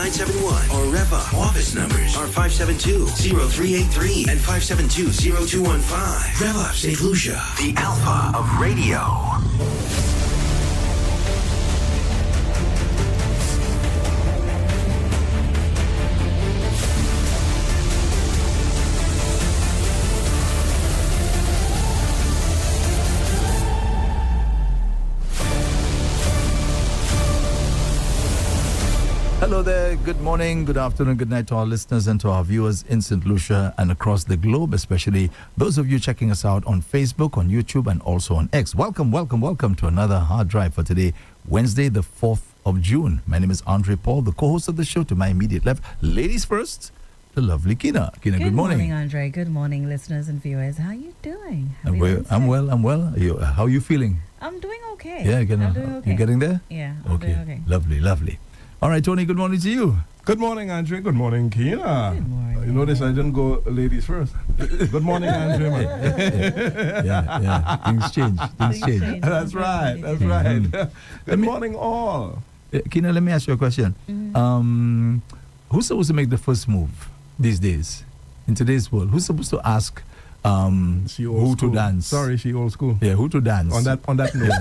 971 or Rev-Up office numbers are 572-0383 and 572-0215. Rev-Up St. Lucia, the alpha of radio. Hello there, good morning, good afternoon, good night to our listeners and to our viewers in St. Lucia and across the globe, especially those of you checking us out on Facebook, on YouTube, and also on X. Welcome to another Hard Drive for today, Wednesday, the 4th of June. My name is Andre Paul, the co-host of the show. To my immediate left, ladies first, the lovely Keena. Keena, good morning. Good morning, Andre. Good morning, listeners and viewers. How are you doing? I'm well. How are you feeling? I'm doing okay. Yeah, I'm doing okay. You getting there? Yeah, I'm doing okay. Lovely. All right, Tony, good morning to you. Good morning, Andre. Good morning, Keena. Good morning. You notice I didn't go ladies first. Good morning, Andre. Yeah. Things change. That's right. Good morning, all. Keena, let me ask you a question. Mm-hmm. Who's supposed to make the first move these days? In today's world, who's supposed to ask who to dance? Sorry, she old school. Yeah, who to dance? On that note.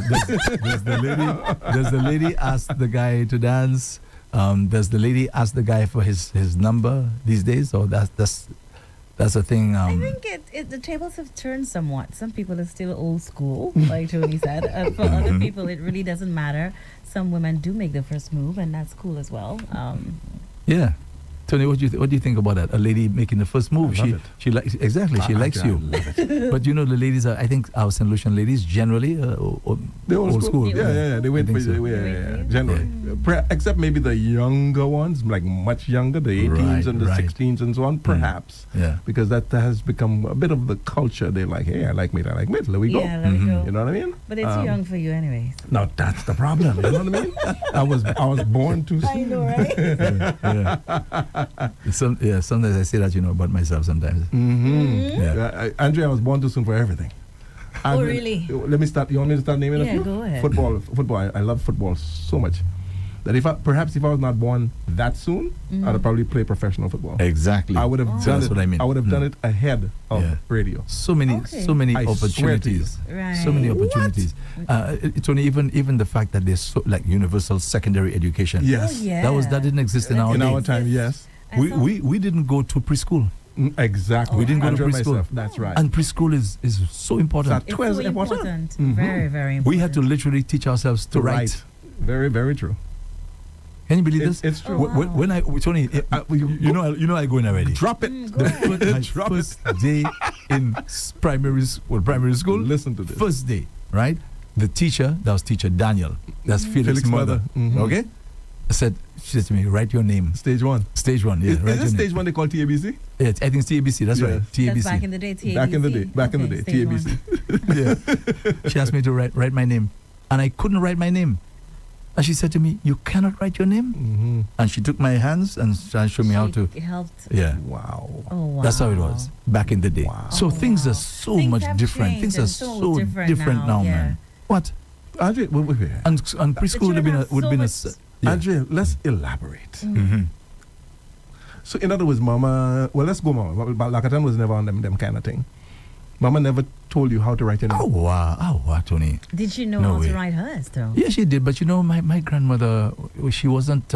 Does the lady ask the guy to dance? Does the lady ask the guy for his number these days? Or that's a thing. I think the tables have turned somewhat. Some people are still old school, like Tony said. For other people, it really doesn't matter. Some women do make the first move, and that's cool as well. Yeah. Tony, what do you think about that? A lady making the first move. She likes you. Love it. But you know, the ladies are, I think our St. Lucian ladies generally they're old school. Yeah. They wait for you. Generally. Except maybe the younger ones, like much younger, the 18s and the 16s and so on, perhaps. Yeah. Because that has become a bit of the culture. They're like, hey, I like meat. Let me go. Yeah, let me go. You know what I mean? But it's too young for you anyways. No, that's the problem. You know what I mean? I was born too soon. I know, right? Sometimes I say that, about myself sometimes. Andre, I was born too soon for everything. Oh, really? Let me start. You want me to start naming a few? Yeah, go ahead. Football. I love football so much that if I was not born that soon, I'd have probably played professional football. Exactly. I would have done That's it. what I mean. I would have done it ahead of radio. So many opportunities. Right. So many opportunities. It's only even the fact that there's so, like universal secondary education. Yes. Oh, yeah. That didn't exist in our In day. our time, yes. We didn't go to preschool. Exactly. We didn't go to preschool. Myself, that's right. And preschool is so important. It's so important. Very, very important. We had to literally teach ourselves to write. Very, very true. Can you believe this? It's true. When I Tony, you know I go in already. Drop it. My first day in primary school. Listen to this. First day, right? The teacher, that was teacher Daniel. That's Felix's mother. Okay? She said to me, write your name. Stage one, yeah. Is this stage one they call TABC? Yeah, I think it's TABC, that's right. TABC. That's back in the day, TABC. Back in the day, TABC. Yeah. She asked me to write my name. And I couldn't write my name. And she said to me, you cannot write your name? And she took my hands and showed me how to. It helped. Yeah. Wow. Oh, wow. That's how it was back in the day. Wow. So things are so much different. Things are so different now, man. What? Andre, wait. And preschool would have been a. Andre, let's elaborate. So in other words, Mama, let's go Mama. Lakatan was never on them kind of thing. Mama never told you how to write your name. Oh wow, Tony. Did she know how to write hers though? Yeah, she did. But my grandmother, she wasn't,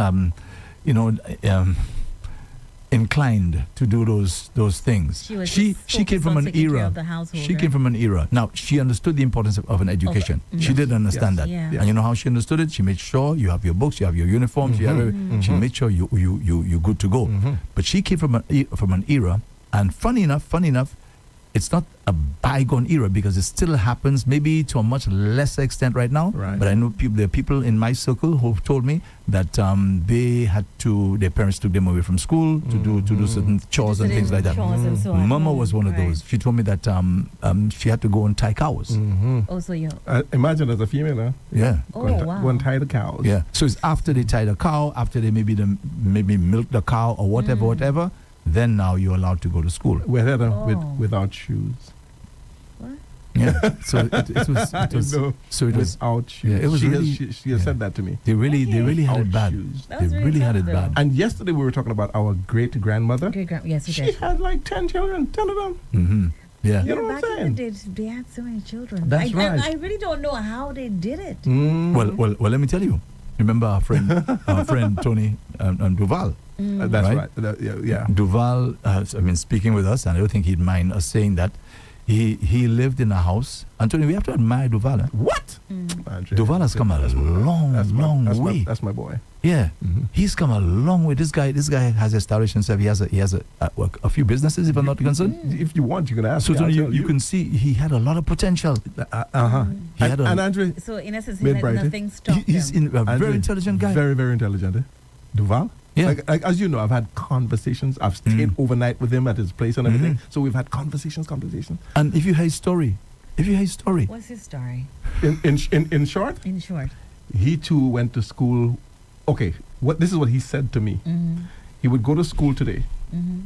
inclined to do those things. She came from an era. She came from an era. Now she understood the importance of an education. She did understand that, and you know how she understood it. She made sure you have your books, you have your uniforms, you have. She made sure you good to go. But she came from an era, and funny enough, it's not a bygone era because it still happens, maybe to a much lesser extent right now. Right. But I know there are people in my circle who have told me that their parents took them away from school to do certain chores and things like that. And so on. Mama was one of those. She told me that she had to go and tie cows. Oh, so you imagine as a female, huh? Yeah. Go and tie the cows. Yeah. So it's after they tie the cow, after they maybe milk the cow or whatever. Then now you're allowed to go to school. Without shoes. What? Yeah. Yeah. So it was. No, So it was. without shoes. Yeah, it was she really. she has said that to me. They really had it Without bad. shoes. That was They really really had tough, it though. bad. And yesterday we were talking about our great grandmother. Yes, we She did. had like 10 children, 10 of them. Mm-hmm. Yeah. You know what I'm back in the saying? day, they had so many children. That's I right. really don't know how they did it. Mm. Well. Let me tell you. Remember our friend Tony Duval. That's right? right. Yeah. Duval has been speaking with us, and I don't think he'd mind us saying that he lived in a house. Anthony, we have to admire Duval. Eh? What? Andrea, Duval has come a long way. That's my boy. Yeah, Mhm. he's come a long way. This guy has established himself. He has a few businesses, if I'm not concerned. If you want, you can ask. So me, I'll Tony, tell you can see he had a lot of potential. He had And Andre, So in essence, Made he let Brighton. nothing stop He's him. a Andre, very intelligent guy. Very, very intelligent. Eh? Duval? Yeah. Like, as you know, I've had conversations. I've stayed overnight with him at his place and everything. So we've had conversations. And if you hear his story, What's his story? In short, In short. he too went to school. Okay, this is what he said to me. Mm-hmm. He would go to school today Mm-hmm.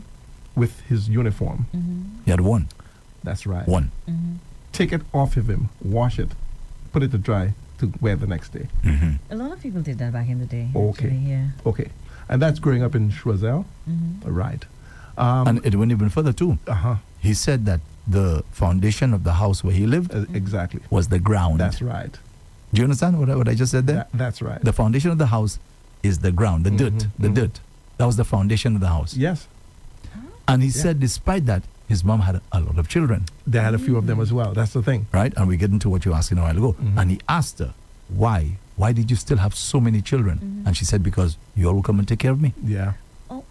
with his uniform. Mm-hmm. he had one. That's right. One. Mm-hmm. Take it off of him, wash it, put it to dry to wear the next day. Mm-hmm. A lot of people did that back in the day. Okay. Actually, yeah. Okay. And that's growing up in Choiseul. Mm-hmm. Right. And it went even further too. Uh-huh. He said that the foundation of the house where he lived Exactly. was the ground. That's right. Do you understand what I just said there? That's right. The foundation of the house is the ground, the dirt, the mhm. dirt. That was the foundation of the house. Yes. And he said, despite that, his mom had a lot of children, They had a few of them as well. That's the thing. right? And we get into what you were asking a while ago. Mhm. And he asked her, why? Why did you still have so many children? Mhm. And she said, because you all will come and take care of me. Yeah. Oh,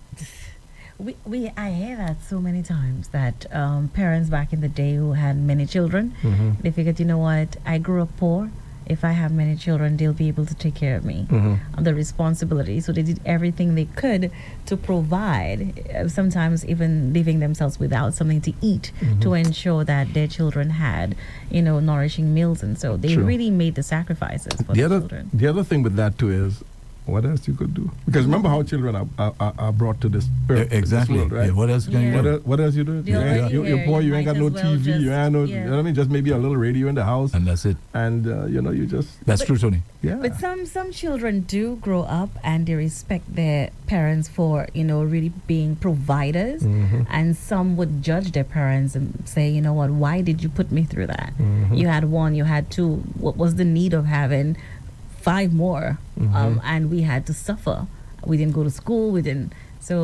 I hear that so many times that parents back in the day who had many children, Mm-hmm. they figured, you know what, I grew up poor. If I have many children, they'll be able to take care of me. Mm-hmm. The responsibility. So they did everything they could to provide, sometimes even leaving themselves without something to eat to ensure that their children had, nourishing meals. And so they True. really made the sacrifices for The the other, children. the other thing with that too is, what else you could do? Because remember how children are brought to this earth, Exactly. this world, right? Yeah, what else can Yeah. you do? What else you do? They already You're here, poor. you You ain't might got no as well TV. just- You ain't no. yeah. You know what I mean? Just maybe a little radio in the house, And that's it. and you just That's true, Tony. yeah. But some children do grow up and they respect their parents for, really being providers. Mhm. And some would judge their parents and say, you know what, why did you put me through that? Mhm. You had one, you had two. What was the need of having 5 more? Mhm. And we had to suffer. We didn't go to school. We didn't. So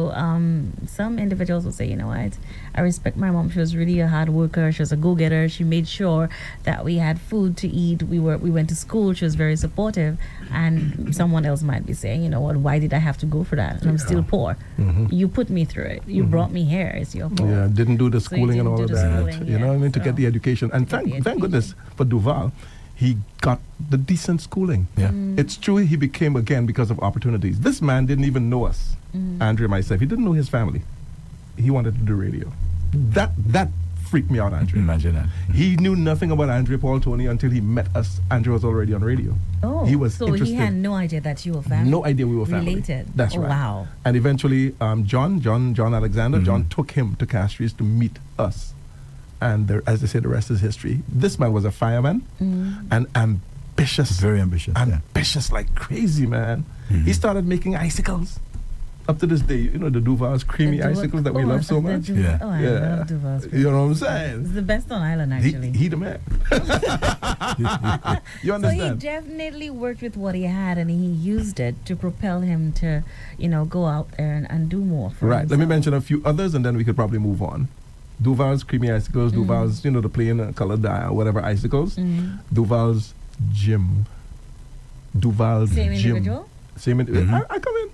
some individuals will say, you know what, I respect my mom. She was really a hard worker. She was a go-getter. She made sure that we had food to eat. We went to school. She was very supportive. And someone else might be saying, you know what, why did I have to go for that? And I'm still poor. Mhm. You put me through it. You brought me here. It's your fault. Yeah, didn't do the So you schooling and didn't all do of the that. schooling, You know what I mean? To yeah, get the so education. And to get the thank goodness education. for Duval, he got the decent schooling. Yeah. It's true he became again because of opportunities. This man didn't even know us, Andrea, myself. He didn't know his family. He wanted to do radio. That freaked me out, Andrea. Imagine that. He knew nothing about Andrea Paul Tony until he met us. Andrea was already on radio. Oh, He was so interested. he had no idea that you were family. No idea we were family. Related. That's Oh, right. wow. And eventually, John Alexander, Mhm. John took him to Castries to meet us. And as they say, the rest is history. This man was a fireman and ambitious. Very ambitious. Yeah. Ambitious like crazy, man. He started making icicles. Up to this day, the Duval's creamy icicles that we love so much. Yeah. Oh, I Yeah. love Duval's. You know what I'm It's saying? the best on island, actually. He the man. You So he understand? definitely worked with what he had, and he used it to propel him to, go out there and do more. For Right. Let me himself. mention a few others, and then we could probably move on. Duval's creamy icicles, Duval's, the plain colored dye, whatever icicles. Duval's gym. Duval's Same gym. individual? Same. I come in.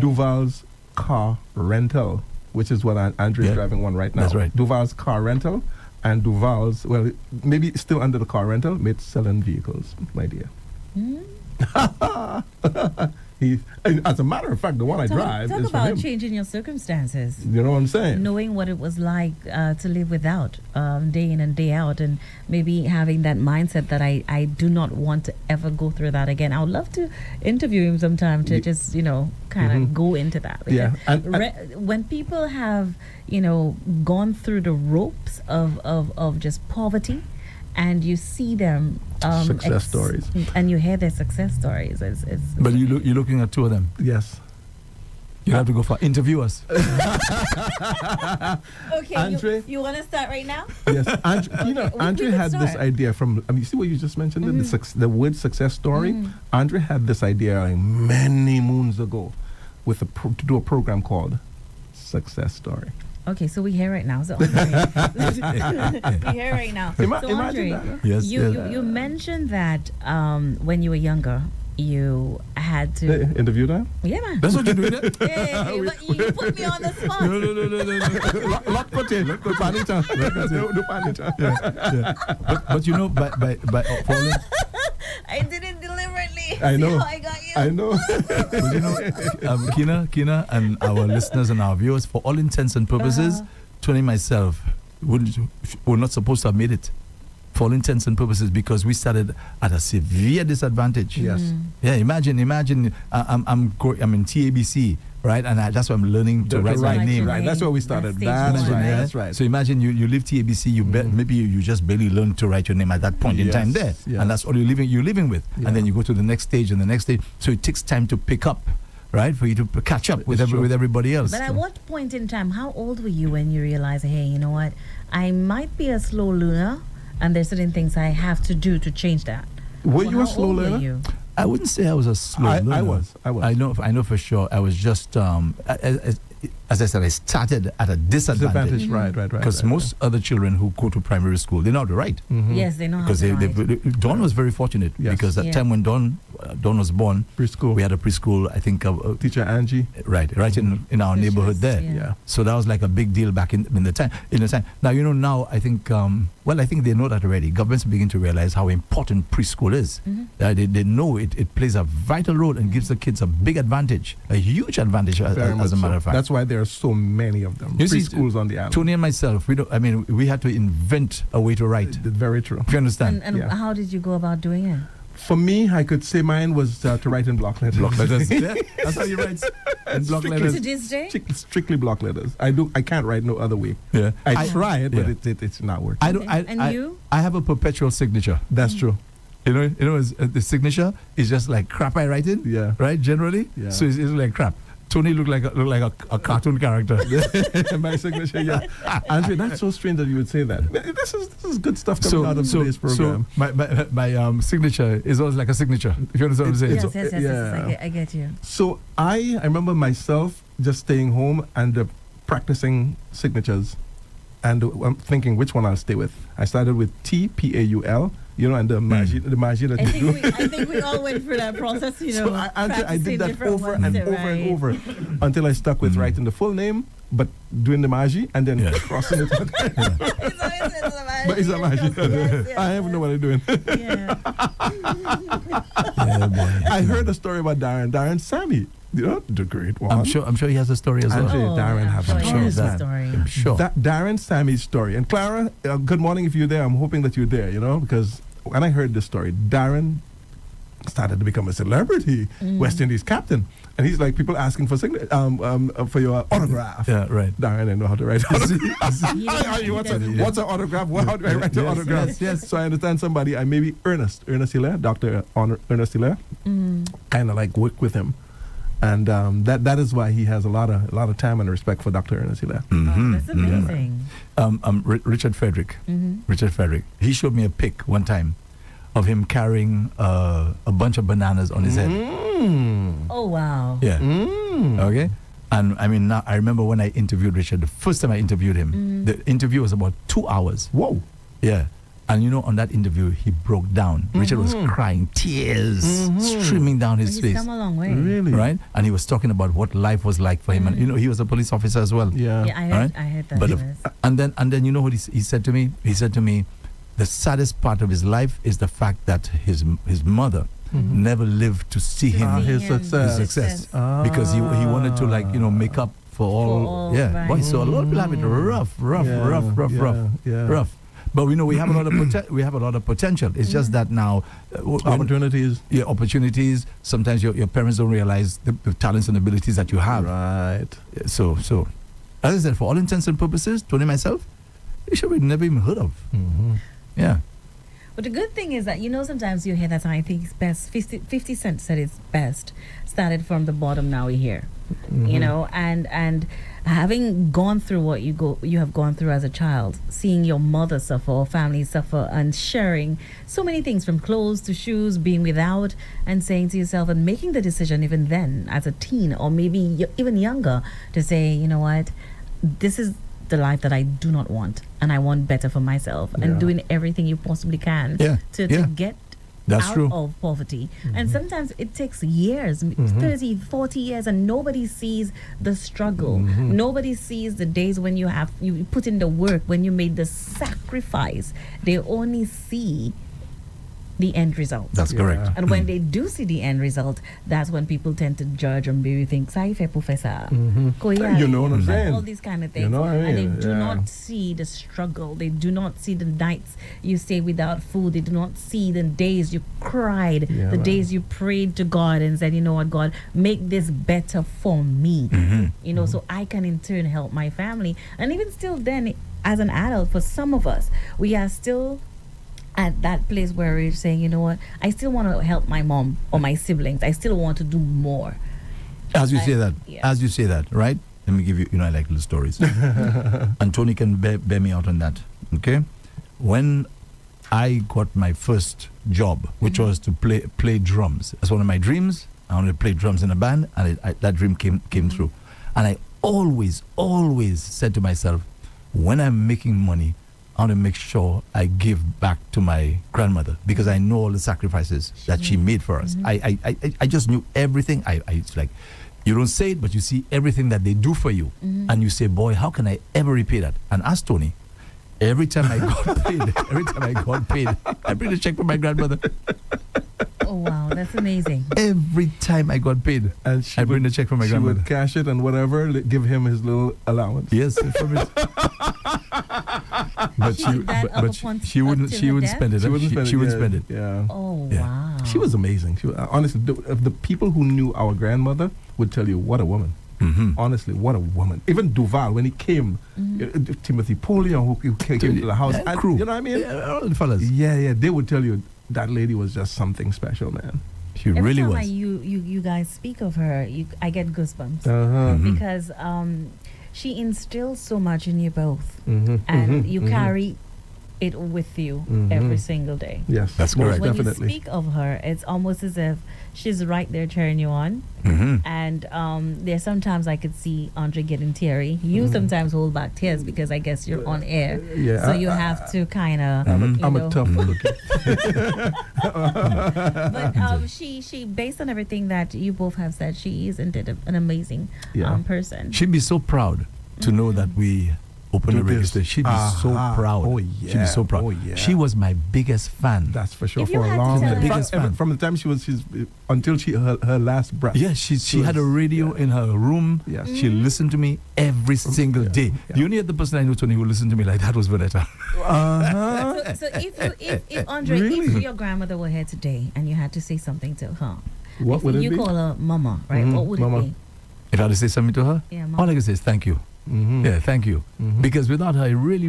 Duval's car rental, which is what Andrew is Yeah. driving one right now. That's right. Duval's car rental, and Duval's, well, maybe still under the car rental, made selling vehicles, my dear. As a matter of fact, the one I drive talk is about from him. changing your circumstances. You know what I'm saying? Knowing what it was like to live without day in and day out, and maybe having that mindset that I do not want to ever go through that again. I would love to interview him sometime to just, kind of go into that. Yeah. When people have, gone through the ropes of just poverty, and you see them success stories, and you hear their success stories. But you're looking at two of them. Yes. You have to go for interview us. Okay, Andre? you want to start right now? Yes. we Andre could had this start. idea from, you see what you just mentioned, the word success story? Andre had this idea many moons ago to do a program called Success Story. Okay, so we're here right now. So Andre, we're here right now. So Imagine Andre, that, huh? Yes. you mentioned that when you were younger, you had to. Interview that? Yeah, man. That's what you're doing. Eh? Hey, but you put me on the spot. No. Lot côté, lot côté. No panic. Yeah. But by falling. I did it deliberately. I know. See how I got you? I know. But Keena, and our listeners and our viewers, for all intents and purposes, Tony and myself were not supposed to have made it. For all intents and purposes, because we started at a severe disadvantage. Yes. Yeah. Imagine. I'm in TABC, right? And that's why I'm learning to write my name. Right. That's where we started. That's That's right. right. That's right. So imagine you leave TABC, maybe you just barely learn to write your name at that point in Yes, time there, yes. and that's all you're living with. Yeah. And then you go to the next stage and the next stage. So it takes time to pick up, right, for you to catch up with It's true. with everybody else. But at what point in time, how old were you when you realized, hey, you know what, I might be a slow learner, and there's certain things I have to do to change that? Were you a How slow old were learner? you? I wouldn't say I was a slow learner. I was. I know for sure. I was just as I said, I started at a disadvantage. Right. Because most other children who go to primary school, they know how to write. Yes, they know how Because to write. Dawn was very fortunate, Yes. because at the Yeah. time when Dawn was born, Preschool. we had a preschool, I think, Teacher Angie. right in our neighborhood there. Yeah. So that was like a big deal back in the time. Now now I think I think they know that already. Governments begin to realize how important preschool is. They know it plays a vital role and gives the kids a big advantage, a huge advantage as Very a much matter so. of fact. That's why there are so many of them. You see, Preschools on the island. Tony and myself, we had to invent a way to write. Very true. If you understand. And Yeah. how did you go about doing it? For me, I could say mine was to write in block letters. Block letters. Yeah, that's how you write. In block Strictly- letters. To this day? Strictly block letters. I can't write no other way. Yeah. I tried, but yeah. it's not working. I don't. Okay. And you? I have a perpetual signature. That's true. The signature is just like crap I write in. Yeah. Right. Generally. Yeah. So it's like crap. Tony looked like a cartoon character. My signature, yeah. Andre, that's so strange that you would say that. This is good stuff coming out of today's program. So my signature is always like a signature. If you understand what I'm saying. Yes, yeah. I get you. So I remember myself just staying home and practicing signatures, and I'm thinking which one I'll stay with. I started with TPAUL, and the magie that I you do. think we all went through that process, So I did that practicing over different and ones, over and right. over until I stuck with writing the full name, but doing the magie and then Yeah. crossing it out. But it's a magie. Yes, I don't know what I'm doing. Yeah. Yeah, boy. I heard a story about Darren Sammy. The great one. I'm sure he has a story as well. Andre, Darren I'm have sure a he sure has of a that. story. I'm sure. Darren Sammy's story. And Clara, good morning if you're there. I'm hoping that you're there, because when I heard this story, Darren started to become a celebrity, West Indies captain. And he's like, people asking for for your autograph. Yeah, right. Darren didn't know how to write autograph. He What's doesn't. an autograph? How do I write an Yes, autograph? yes. So I understand somebody, maybe Ernest Hilaire, Dr. Ernest Hilaire, kind of like work with him. And that is why he has a lot of time and respect for Dr. Ernest Hilaire. Oh, that's amazing. Richard Frederick. Richard Frederick. He showed me a pic one time of him carrying a bunch of bananas on his head. Oh, wow. Yeah. Okay. And now I remember when I interviewed Richard, the first time I interviewed him, the interview was about 2 hours. Whoa. Yeah. And on that interview, he broke down. Richard was crying, tears streaming down his He's face. come a long way. Really? Right? And he was talking about what life was like for him. And, he was a police officer as well. Yeah. Yeah, I heard that. But yes. and then you know what he said to me? He said to me, the saddest part of his life is the fact that his mother never lived to see him his success. his success because he wanted to make up for all. Right. Boy, so a lot of people have it rough. But we know we have a lot of potential. It's just that now opportunities. Sometimes your parents don't realize the talents and abilities that you have. Right. So as I said, for all intents and purposes, Tony myself, you should have never even heard of. Yeah. But the good thing is that, sometimes you hear that, and I think it's best. 50 Cent said it's best. Started from the bottom, now we're here. And having gone through what you have gone through as a child, seeing your mother suffer or family suffer, and sharing so many things from clothes to shoes, being without, and saying to yourself and making the decision even then as a teen or maybe even younger to say, you know what, this is the life that I do not want, and I want better for myself, and doing everything you possibly can to get out of poverty. And sometimes it takes years, 30, 40 years, and nobody sees the struggle. Nobody sees the days when you put in the work, when you made the sacrifice. They only see the end result. That's correct. And when they do see the end result, that's when people tend to judge and maybe think, professor. You know what I'm saying? All these kind of things. You know what I mean? And they do not see the struggle. They do not see the nights you stay without food. They do not see the days you cried, days you prayed to God and said, you know what, God, make this better for me. So I can in turn help my family. And even still then, as an adult, for some of us, we are still at that place where we're saying, you know what, I still want to help my mom or my siblings. I still want to do more. As you say that, right? Let me give you, I like little stories. And Tony can bear me out on that, okay? When I got my first job, which was to play drums. That's one of my dreams. I wanted to play drums in a band, and that dream came through. And I always said to myself, when I'm making money, I want to make sure I give back to my grandmother, because I know all the sacrifices that she made for us. I just knew everything. It's like, you don't say it, but you see everything that they do for you. And you say, boy, how can I ever repay that? And ask Tony, every time I got paid, I bring a check from my grandmother. Oh, wow, that's amazing. Every time I got paid, and I bring the check from my grandmother. She would cash it and whatever, give him his little allowance. Yes, from it. But she wouldn't spend it. She wouldn't spend it. Yeah. Oh, wow. She was amazing. Honestly, the people who knew our grandmother would tell you, what a woman. Honestly, what a woman. Even Duval, when he came, Timothy Polion, who came to the house, and, crew. You know what I mean? All the fellas. Yeah, they would tell you that lady was just something special, man. She really was. Every time you guys speak of her, I get goosebumps because she instills so much in you both, and you carry it with you every single day. Yes, that's correct. When definitely. you speak of her, it's almost as if she's right there cheering you on. And there's sometimes I could see Andre getting teary. You sometimes hold back tears because I guess you're on air. Yeah, so you have to kind of. I'm a tough looking. But she, based on everything that you both have said, she is indeed an amazing person. She'd be so proud to know that we open the register. She'd be so proud. Oh, yeah. She'd be so proud. Oh, yeah. She was my biggest fan. That's for sure. If you For a had to long tell time. her- biggest fan. From the time she's until her last breath. Yeah, she had a radio in her room. Yes. She listened to me every single day. Yeah. The only other person I know, Tony, who listened to me like that was Vanetta. So if Andre, Really? if your grandmother were here today and you had to say something to her, What would it you be? call her Mama, right? What would Mama. it be? If I had to say something to her, Yeah, Mama. all I can say is thank you. Yeah, thank you. Because without her, I really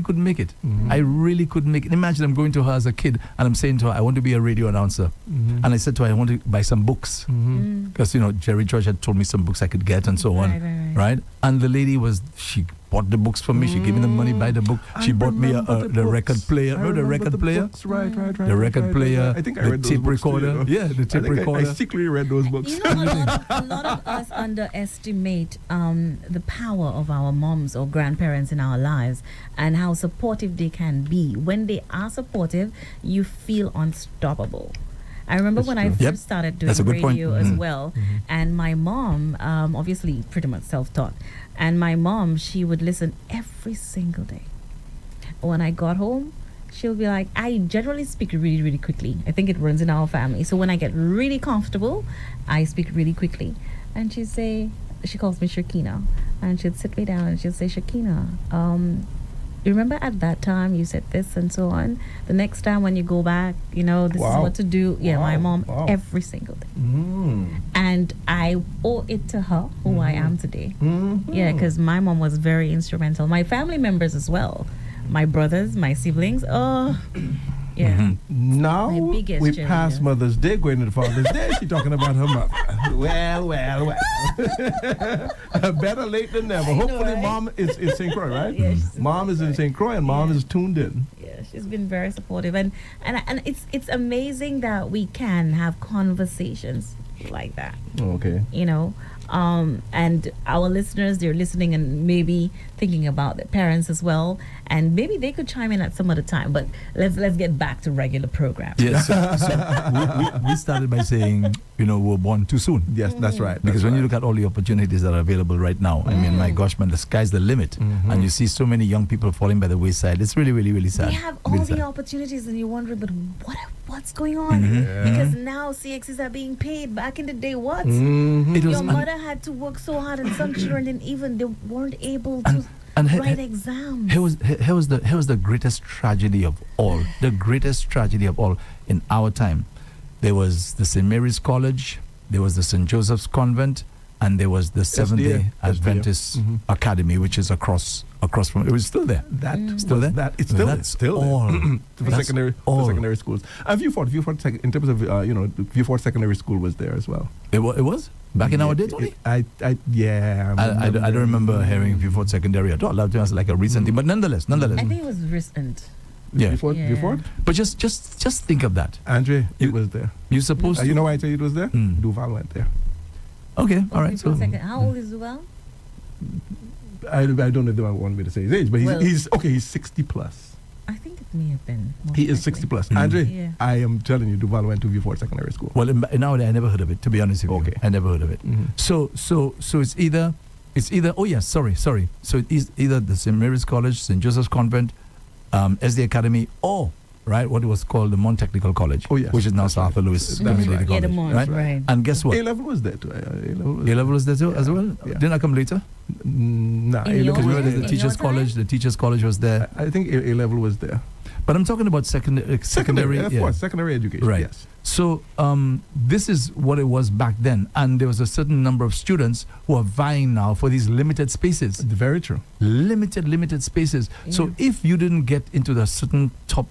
couldn't make it. I really couldn't make it. Imagine I'm going to her as a kid and I'm saying to her, I want to be a radio announcer. And I said to her, I want to buy some books. Because, Jerry George had told me some books I could get and so on. Right? And the lady she bought the books for me. She gave me the money, buy the book. She bought me the record player. Remember the record player? Books. Right. The record player, I think I the read those tape books too, recorder. Yeah, the tape I recorder. secretly read those books. You know, a lot of us underestimate the power of our moms or grandparents in our lives and how supportive they can be. When they are supportive, you feel unstoppable. I remember when I first started doing radio as well, and my mom, obviously pretty much self-taught, and my mom, she would listen every single day. When I got home, she'll be like, I generally speak really, really quickly. I think it runs in our family. So when I get really comfortable, I speak really quickly. And she'd say, she calls me Shakina, and she'd sit me down and she'd say, Shakina, you remember at that time you said this and so on? The next time when you go back, this is what to do. Yeah, my mom, every single day. And I owe it to her who I am today. Yeah, because my mom was very instrumental. My family members as well. My brothers, my siblings. Oh, yeah. Now we cheerleader. passed Mother's Day, going into Father's Day. She's talking about her mother. Well. Better late than never. Hopefully, right? Mom is in St. Croix, right? Yeah, Mom is in St. Croix, and Mom is tuned in. Yeah, she's been very supportive, and it's amazing that we can have conversations like that. Okay. And our listeners, they're listening and maybe thinking about their parents as well, and maybe they could chime in at some other time. But let's get back to regular program. Yes, so we started by saying, we're born too soon. Yes, that's right. Because when you look at all the opportunities that are available right now, I mean, my gosh, man, the sky's the limit. And you see so many young people falling by the wayside. It's really, really, really sad. They have all the opportunities, and you wonder, but what's going on? Because now CXCs are being paid. Back in the day, what? Your mother had to work so hard, and some children they weren't able to write exams. Here was the greatest tragedy of all. The greatest tragedy of all in our time. There was the St. Mary's College, there was the St. Joseph's Convent, and there was the Seventh-day Adventist Academy, which is across from. It was still there. Still there. It's still all for secondary schools. Vieux Fort in terms of Vieux Fort Secondary School was there as well. It was back in our day, Tony. I don't remember hearing Vieux Fort Secondary at all. That was like a recent thing, but nonetheless. I think it was recent. Yeah. Vieux Fort? But just think of that. Andre, it was there. You supposed to. You know why I tell you it was there? Duval went there. Okay, all right. So how old is Duval? I don't know if they want me to say his age, but he's 60 plus. I think it may have been. He is 60 plus. Andre, I am telling you, Duval went to Vieux Fort Secondary School. Well, nowadays I never heard of it, to be honest with you. Okay. I never heard of it. So it's either oh yes, sorry. So it is either the St. Mary's College, St. Joseph's Convent, SD Academy, or what it was called the Mont Technical College, which is now South Louis Community College. Yeah, the Mont, right. And guess what? A-level was there too. A-level was there too as well? Yeah. Didn't I come later? No. Because remember the teachers' college, the teachers' college was there. I think A-level was there. But I'm talking about secondary. Of course, secondary education. Right. Yes. So this is what it was back then, and there was a certain number of students who are vying now for these limited spaces. Very true. Limited spaces. Yeah. So if you didn't get into the certain top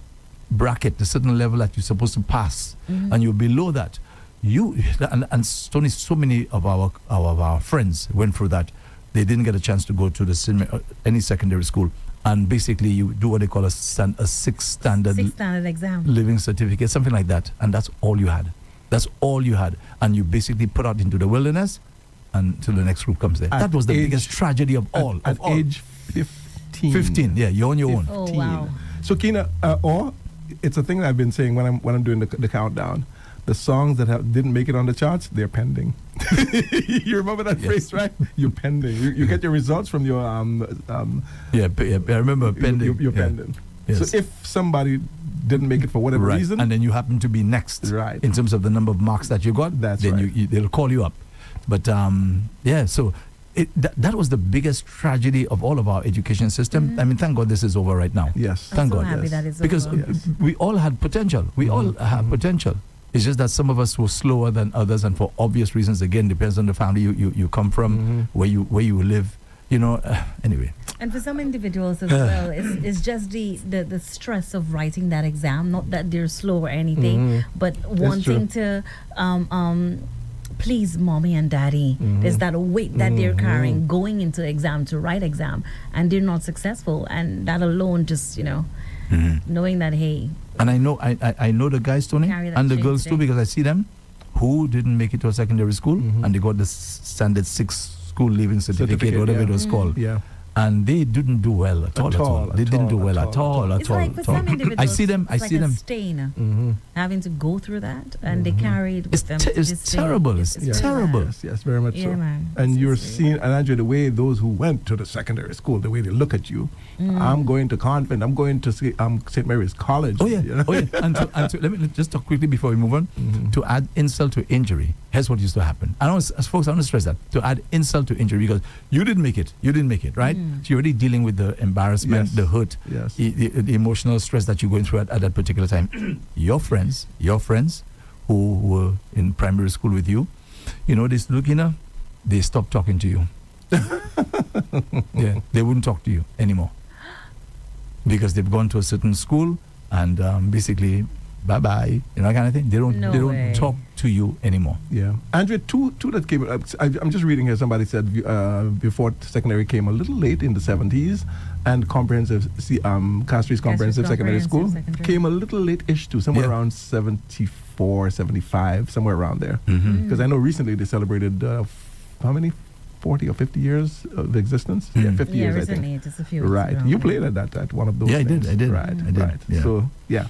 bracket, the certain level that you're supposed to pass, and you're below that, and Tony, so many of our friends went through that. They didn't get a chance to go to any secondary school. And basically, you do what they call a sixth standard exam, living certificate, something like that. And that's all you had. And you basically put out into the wilderness until the next group comes there. That was the biggest tragedy of all. At age 15. 15, yeah, you're on your own. Oh, wow. So, Keena, or it's a thing I've been saying when I'm doing the countdown. The songs that didn't make it on the charts, they're pending. You remember that phrase, right? You're pending. You get your results from your I remember pending. You're pending. Yes. So if somebody didn't make it for whatever reason, and then you happen to be next, right, in terms of the number of marks that you got, then they'll call you up. But so that was the biggest tragedy of all of our education system. I mean, thank God this is over right now. Yes, thank God. Happy that it's because over. we all had potential. We all have potential. It's just that some of us were slower than others, and for obvious reasons. Again, depends on the family you come from, where you live. Anyway. And for some individuals as well, it's just the stress of writing that exam. Not that they're slow or anything, but wanting to please mommy and daddy. There's that weight that they're carrying going into exam to write exam, and they're not successful, and that alone just knowing that and I know the guys, Tony, and the girls too, because I see them who didn't make it to a secondary school and they got the standard 6 school leaving certificate, whatever it was called. Yeah. and they didn't do well at all. They didn't do well at all. It's like for some individuals, I see them. It's like a stain, having to go through that, and they carried with them. It's terrible. It's terrible. Yes, very much so. Man. And you're seeing, and Andrea, the way those who went to the secondary school, the way they look at you. I'm going to convent. I'm going to St. Mary's College. Oh yeah, you know? oh yeah. And let me just talk quickly before we move on. To add insult to injury, here's what used to happen. I know, folks, I want to stress that. To add insult to injury, because you didn't make it, right? So you're already dealing with the embarrassment, the hurt, the emotional stress that you're going through at that particular time. Your friends who were in primary school with you, this Keena, they stopped talking to you. Yeah, they wouldn't talk to you anymore because they've gone to a certain school and basically bye-bye, kind of thing. They don't talk to you anymore. Yeah. Andrea, two that came up, I'm just reading here, somebody said before secondary came a little late in the 70s, and comprehensive, Castries Comprehensive Secondary School came a little late-ish too, somewhere around 74, 75, somewhere around there. Because I know recently they celebrated, how many? 40 or 50 years of existence? Yeah, 50 years, I think. Just a few right. You played at one of those things. I did. Right, I did. right. Yeah. So, yeah.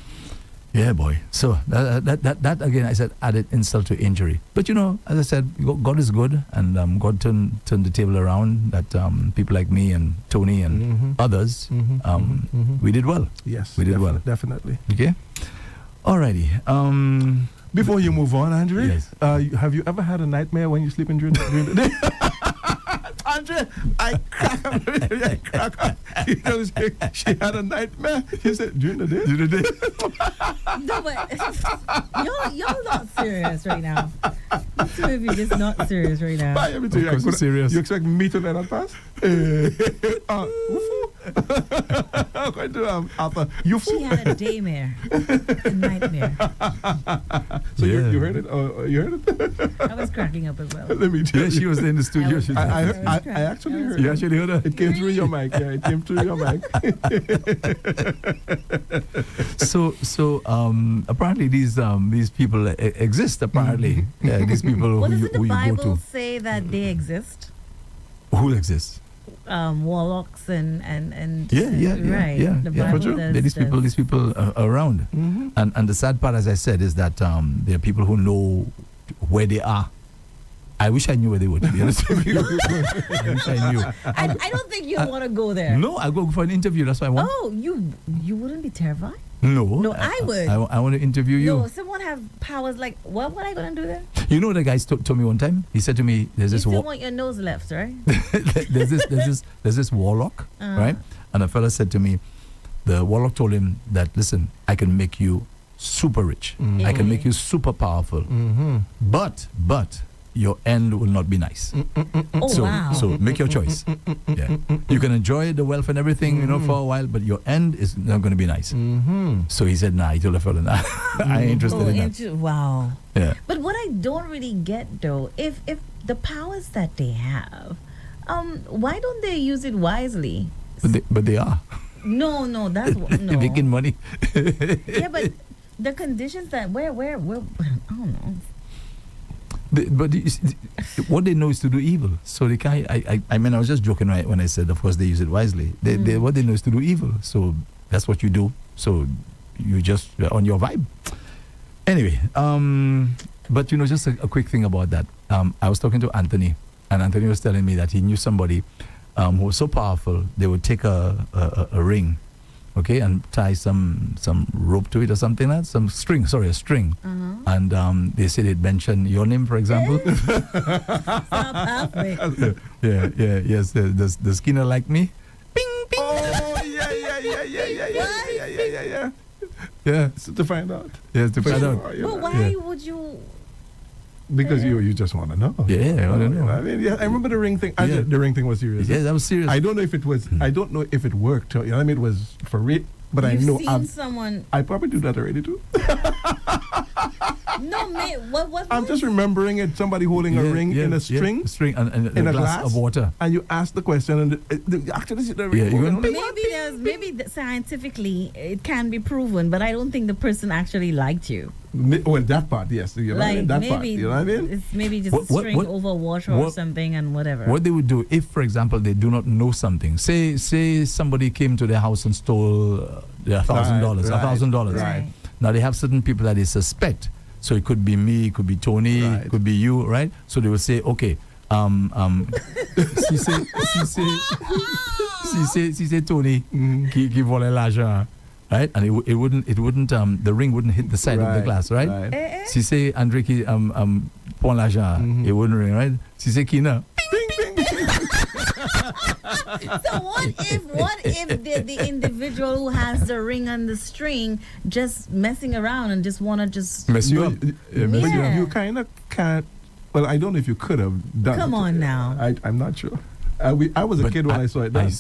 Yeah, boy. So that again, I said, added insult to injury. But as I said, God is good, and God turned the table around. That people like me and Tony and others, we did well. Yes, we did well. Definitely. Okay. Alrighty. Before you move on, Andre, yes. Have you ever had a nightmare when you're sleeping during the day? Andre, I crack up. She had a nightmare. She said, during the day? No, but y'all not serious right now. You two of you just not serious right now. Bye, of course we're serious. You expect me to let that pass? She had a daymare, a nightmare. So you heard it? You heard it? I was cracking up as well. Let me tell you. She was in the studio. I actually heard it. You actually heard her? It came through your mic. Yeah, it came through your mic. So apparently these people exist. Apparently, these people Well, who doesn't the you go Bible to. say that they exist? Who exists? Warlocks and right. The Bible does, these people are around. And the sad part, as I said, is that there are people who know where they are. I wish I knew where they were, to be honest with you. I wish I knew. I don't think you want to go there. No, I go for an interview. That's what I want. Oh, you wouldn't be terrified? No, I would. I want to interview you. No, someone have powers like what are you going to do there? You know what the guy told me one time? He said to me, "There's you this still want your nose left, right?" there's this warlock, right? And a fella said to me, the warlock told him that, listen, I can make you super rich. I can make you super powerful. But your end will not be nice. Wow. So make your choice. Yeah. You can enjoy the wealth and everything, for a while, but your end is not going to be nice. So he said, nah, he told the fellow, nah, I ain't interested in that. Wow. Yeah. But what I don't really get, though, if the powers that they have, why don't they use it wisely? But they are. No, that's no. They're making money. Yeah, but the conditions that where I don't know. But what they know is to do evil. So they can't. I mean, I was just joking when I said, of course, they use it wisely. What they know is to do evil. So that's what you do. So you just on your vibe. Anyway, but just a quick thing about that. I was talking to Anthony, and Anthony was telling me that he knew somebody who was so powerful they would take a ring. Okay, and tie some rope to it or something like that, a string. And they say they'd mention your name, for example. Yes, does Keena like me? Bing, bing. Oh, yeah. Yeah. So to find out. Yes, to find out. But why would you? Because you just want to know. Yeah, I want to know. I mean, I remember the ring thing. The ring thing was serious. Yeah, that was serious. I don't know if it was. I don't know if it worked. I mean, it was for real. But You've I know seen someone. I probably do that already too. No, mate. What? I'm just remembering it. Somebody holding a ring in a string, and in a a glass of water. and you ask the question, and actually the ring. Maybe scientifically it can be proven, but I don't think the person actually liked you. Well, that part, yes. You know, Like that maybe part, you know what I mean? it's maybe just a string over water or something and whatever. What they would do if, for example, they do not know something. Say somebody came to their house and stole their $1,000. Right. Now they have certain people that they suspect. So it could be me, it could be Tony, it could be you, right? So they will say, okay, si c'est Tony qui volait l'argent, right? And it wouldn't the ring wouldn't hit the side of the glass, right? Si c'est Andre qui prend l'argent, it wouldn't ring, right? Si c'est Keena. So what if the individual who has the ring on the string just messing around and just wanna just mess you up? You kind of can't. Well, I don't know if you could have done. Come on now. I'm not sure. I was a kid when I saw it done.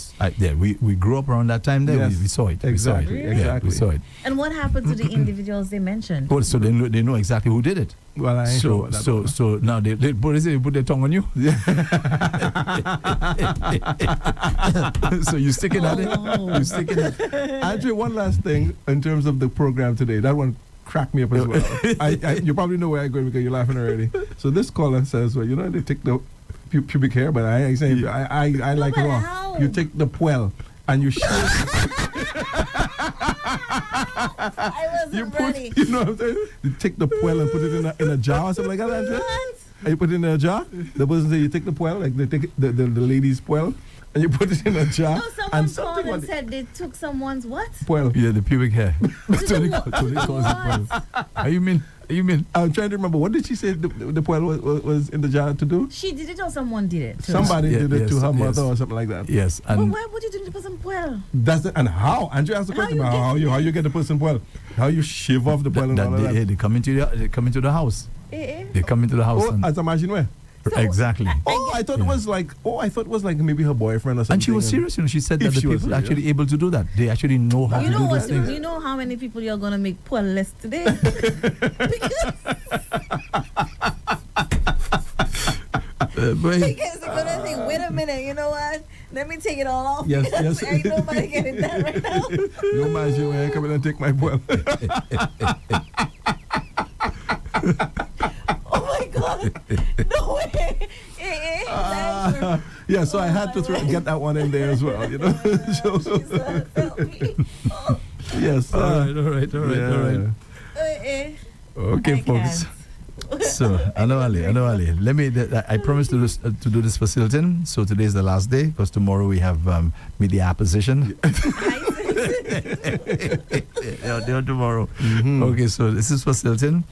We grew up around that time there. Yes, we saw it. exactly, We saw it. exactly. Yeah, we saw it. And what happened to the individuals they mentioned? Well, so they know exactly who did it. Well, I ain't sure about that. So now they put their tongue on you. So you sticking at it. You sticking at it. Andrew, one last thing in terms of the program today. That one cracked me up as well. You probably know where I'm going because you're laughing already. So this caller says, well, you know, they take the pubic hair, but I say I like it wrong. How? You take the poil and you shave. I wasn't ready. You know what I'm saying? You take the poil and put it in a jar or something like that, Andrew? What? And you put it in a jar. The person say you take the poil, like they take the lady's poil, and you put it in a jar. No, someone called and said they took someone's what? Poil. Yeah, the pubic hair. Tony calls it poil. How you mean? I'm trying to remember. What did she say the poil was in the jar to do? She did it or someone did it? Somebody did it to her mother or something like that. Yes. Well, And why would you do it to person poil? That's it. And how? Andrew asked the question about how you get the person poil. How you shave off the poil and all of that. they come into the house. They come into the house. Oh, as imagine where? Exactly. I thought it was like maybe her boyfriend or something. And she was serious, she said that the people are actually able to do that. They actually know how to do those things. You know how many people you're gonna make poor less today? Because they're gonna think, wait a minute, you know what? Let me take it all off. Yes. Ain't nobody getting that right now. No man, you ain't coming and take my poil. Oh my God! No way! Yeah, so I had to get that one in there as well, you know. Yes. All right. Okay, folks. So, Anoali, let me. I promised to do this for Silton. So today is the last day because tomorrow we have media opposition. Yeah, tomorrow. Mm-hmm. Okay, so this is for Silton.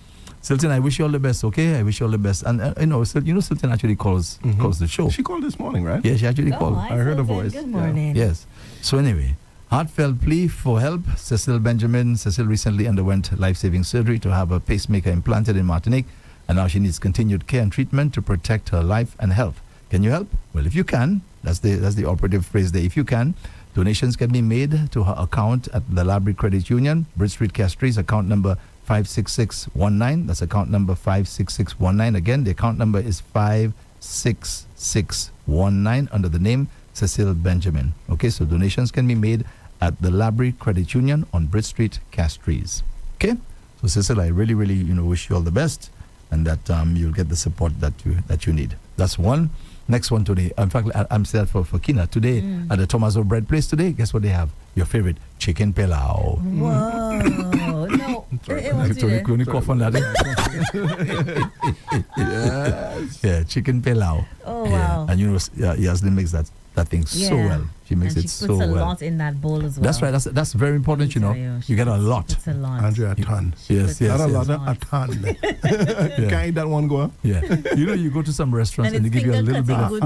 Silton, I wish you all the best. Okay, I wish you all the best. And Silton actually calls the show. She called this morning, right? Yeah, she actually called. I heard her voice. Good morning. Yeah. Yes. So anyway. Heartfelt plea for help. Cecile Benjamin. Cecile recently underwent life-saving surgery to have a pacemaker implanted in Martinique, and now she needs continued care and treatment to protect her life and health. Can you help? Well, if you can, that's the operative phrase there. If you can, donations can be made to her account at the Library Credit Union, Bridge Street, Castries, account number 56619. That's account number 56619. Again, the account number is 56619 under the name Cecile Benjamin. Okay, so donations can be made at the Library Credit Union on Bridge Street, Castries. Okay, so Cecile, I really, really, wish you all the best, and that you'll get the support that you need. That's one. Next one today. In fact, I'm set for Keena today at the Tomaso Bread Place today. Guess what they have? Your favorite chicken pilau. Whoa! No, Tony cough on that. Yes. Yeah, chicken pilau. Oh wow! And Yasmin makes that thing so well. She makes it so well. She puts a lot in that bowl as well. That's right. That's very important. You get a lot. It's a lot. Andrea, a ton. Yes. Not a lot, a ton. Can't eat that one go. Yeah. You go to some restaurants and they give you a little bit of food.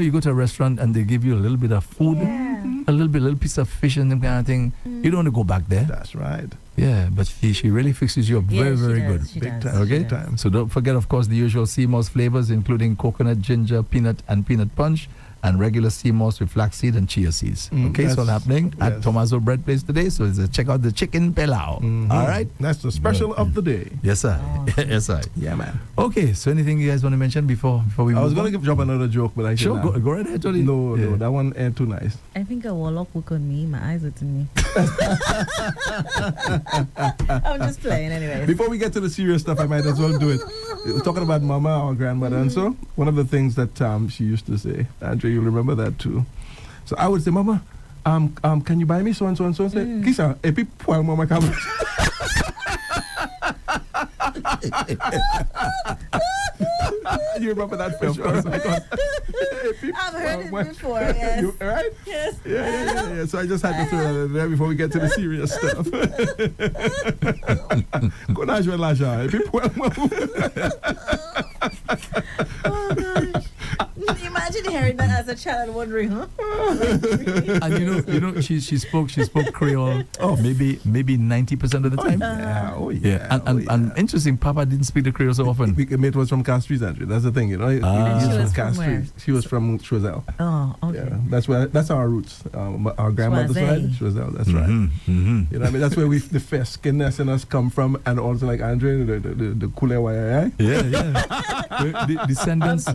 You go to a restaurant and they give you a little bit of food, a little piece of fish and them kind of thing. You don't want to go back there. That's right. Yeah, but she really fixes you up very, very good. Big time. Okay? So don't forget, of course, the usual sea mouse flavors, including coconut, ginger, peanut, and peanut punch. and regular sea moss with flaxseed and chia seeds. Okay, so what's happening at Tomaso Bread Place today. So check out the chicken pilau. All right, that's the special of the day. Yes, sir. Yes, sir. Yeah, man. Okay, so anything you guys want to mention before we? I was going to drop another joke, but I sure go right ahead, Tony. No, that one ain't too nice. I think a warlock look on me. My eyes are to me. I'm just playing anyway. Before we get to the serious stuff, I might as well do it. Talking about mama or grandmother, and so one of the things that she used to say, Andre, you'll remember that too. So I would say, Mama, can you buy me so and so and so? Say, Kisa, epi poil mama come. You remember that for sure? I've heard it before. Yes. Right? Yes. Yeah. So I just had to throw that in there before we get to the serious stuff. Oh gosh. Imagine hearing that as a child and wondering, huh? And you know, she spoke Creole. maybe 90% of the time. And interesting, Papa didn't speak the Creole so often. Mate was from Castries, Andrew. That's the thing, you know. She was from where? She was from Choiseul. Oh, okay. Yeah, that's our roots. Our grandmother's side, Choiseul. That's right. You know, what I mean, that's where the fair skinness in us come from, and also like Andre, the couleur wire. Yeah. We're descendants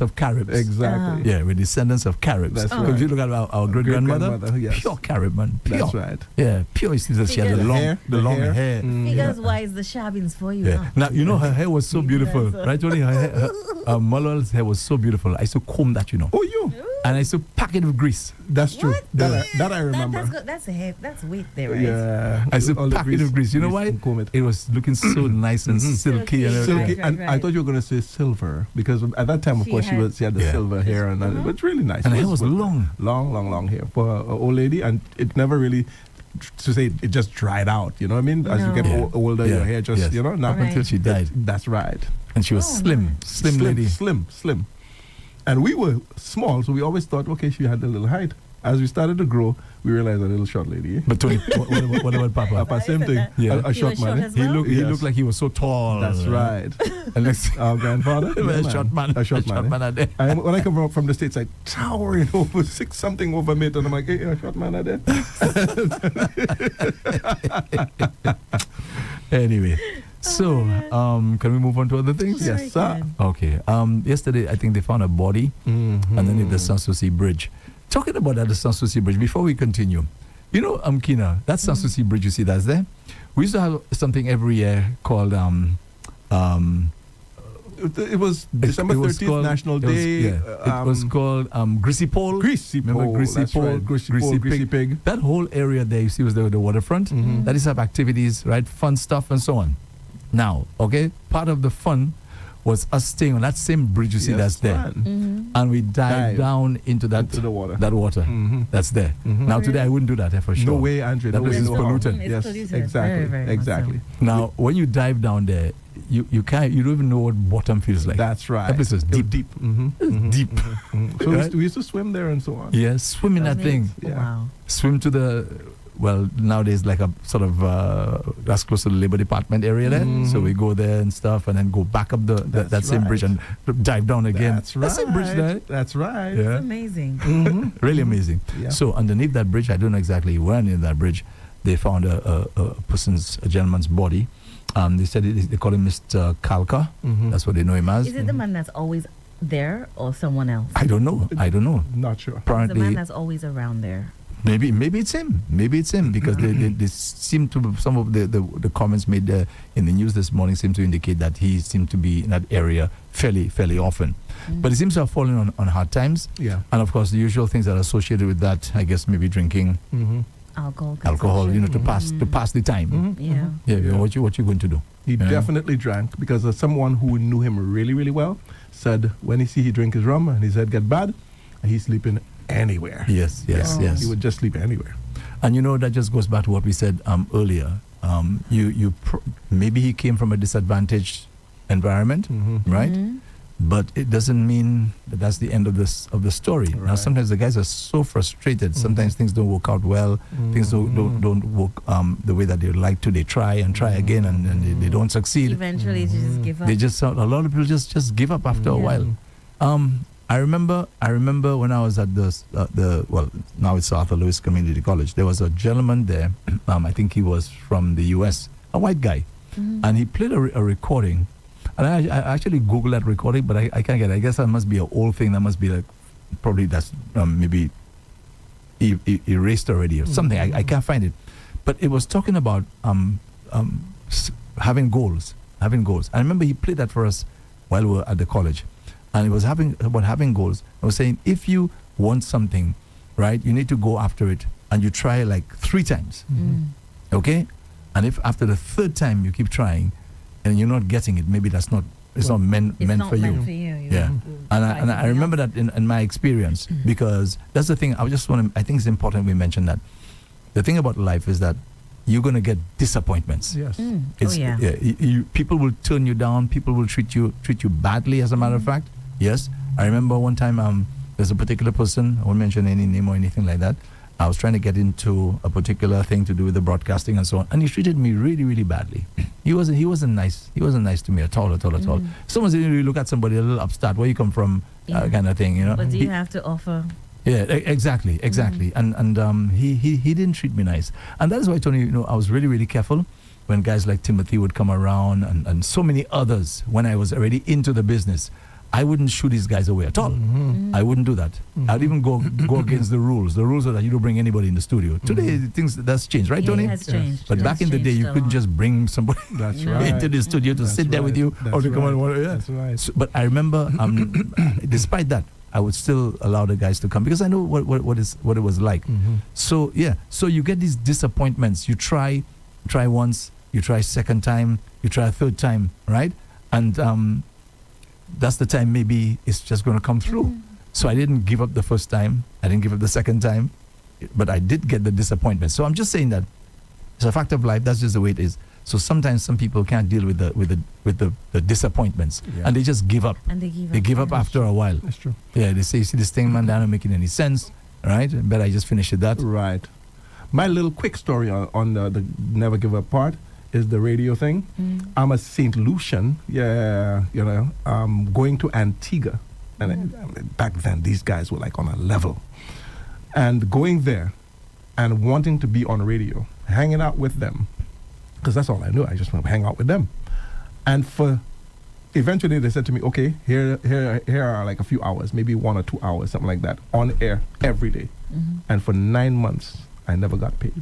of Caribs. Exactly. Yeah, we're descendants of Caribs. That's right. If you look at our great grandmother, yes. pure Carib, man. Pure. That's right. Yeah, pure. She had the long hair. Figures wise, the shabbings for you. Yeah. Huh? Now, you know, her hair was so beautiful. Right, Tony? Her Malol's hair was so beautiful. I used to comb that, you know. Oh, you? And I used to pack it with grease. That's true. That I remember. That's weight there, right? Yeah. I used to pack it with grease. You know why? It was looking so nice and silky. Silky. Right. And I thought you were going to say silver, because at that time, of course, she had the silver hair, and it was really nice. And her hair was long hair for an old lady, and it never really, to say it just dried out. You know what I mean? As you get older, your hair just not until she died. That's right. And she was slim lady. Slim. And we were small, so we always thought, okay, she had a little height. As we started to grow, we realized a little short lady. But Tony, what about Papa? Papa, same thing. Yeah. A short man. Well? He looked like he was so tall. That's right. And our grandfather, a short man. A short man. When I come from the States, like towering over 6-something over mate, and I'm like, hey, a short man are there. Anyway. So, can we move on to other things? Yes, sir. Okay. Yesterday, I think they found a body underneath the Sanssouci Bridge. Talking about that, the Sanssouci Bridge, before we continue, you know, Keena, that Sanssouci Bridge you see that's there, we used to have something every year called, it was December 13th, National Day. It was called Greasy Pole. Remember Greasy Pole? Right. Greasy Pig. That whole area there, you see, was the waterfront. That is have activities, right? Fun stuff and so on. Now, okay, part of the fun was us staying on that same bridge you see that's there. And we dive down into the water. That water that's there. Now today I wouldn't do that for sure. No way, Andre. That place is polluted. It's polluted. Very, very exactly. Now when you dive down there, you don't even know what bottom feels like. That's right. That place is deep. Deep. So we used to swim there and so on. Yeah, swim in that thing. Yeah. Wow. Swim to the nowadays like a sort of that's close to the Labor Department area there. So we go there and stuff, and then go back up that same bridge and dive down again. That's right. That same bridge there. That's right. Yeah. It's amazing. Really amazing. Yeah. So underneath that bridge, I don't know exactly where underneath that bridge, they found a gentleman's body. They said they call him Mr. Kalka. That's what they know him as. Is it the man that's always there or someone else? I don't know. Not sure. Apparently, the man that's always around there. Maybe it's him. Because they seem to, some of the comments made in the news this morning seem to indicate that he seemed to be in that area fairly often. But he seems to have fallen on hard times. Yeah. And of course the usual things that are associated with that, I guess maybe drinking, alcohol, you know, to pass the time. Yeah. What you going to do? He definitely drank, because someone who knew him really, really well said when he drink his rum and his head get bad, he's sleeping anywhere. Yes. He would just sleep anywhere. And you know, that just goes back to what we said earlier. Maybe he came from a disadvantaged environment, right? But it doesn't mean that's the end of the story. Right. Now, sometimes the guys are so frustrated. Sometimes things don't work out well. Things don't work the way that they would like to. They try again, and they don't succeed. Eventually, they just give up. A lot of people just give up after a while. I remember when I was at now it's Arthur Lewis Community College. There was a gentleman there. I think he was from the U.S., a white guy, and he played a recording. And I actually Googled that recording, but I can't get it. I guess that must be an old thing. That must be like probably that's maybe erased already or something. I can't find it. But it was talking about having goals. I remember he played that for us while we were at the college. And it was about having goals. I was saying, if you want something, right, you need to go after it, and you try like 3 times, okay? And if after the 3rd time you keep trying, and you're not getting it, maybe it's not meant for you. Yeah. And I remember that in my experience, because that's the thing. I think it's important we mention that. The thing about life is that you're going to get disappointments. Yes. People will turn you down. People will treat you badly, as a matter of fact. Yes. I remember one time there's a particular person, I won't mention any name or anything like that. I was trying to get into a particular thing to do with the broadcasting and so on, and he treated me really, really badly. He wasn't nice. He wasn't nice to me at all. Someone said, you look at somebody a little upstart, where you come from, kind of thing, you know. What do you have to offer? Yeah, exactly. And he didn't treat me nice, and that is why, Tony, I was really, really careful when guys like Timothy would come around and so many others. When I was already into the business, I wouldn't shoo these guys away at all. I wouldn't do that. I'd even go against the rules. The rules are that you don't bring anybody in the studio. Today, that's changed, right, Tony? It has changed. But back in the day, you couldn't just bring somebody into the studio to sit there with you or to come on. That's right. So, but I remember, despite that, I would still allow the guys to come because I know what it was like. So you get these disappointments. You try once, you try 2nd time, you try a 3rd time, right? And that's the time maybe it's just going to come through. So I didn't give up the 1st time. I didn't give up the 2nd time, but I did get the disappointment. So I'm just saying that it's a fact of life. That's just the way it is. So sometimes some people can't deal with the disappointments, and they just give up. And they give up after a while. That's true. Yeah, they say, see this thing, man, that don't making any sense, right? Better I just finish it that. Right. My little quick story on the never give up part is the radio thing. I'm a St. Lucian, going to Antigua. And back then, these guys were like on a level. And going there and wanting to be on radio, hanging out with them, because that's all I knew. I just want to hang out with them. And eventually they said to me, okay, here are like a few hours, maybe 1 or 2 hours, something like that, on air every day. And for 9 months, I never got paid.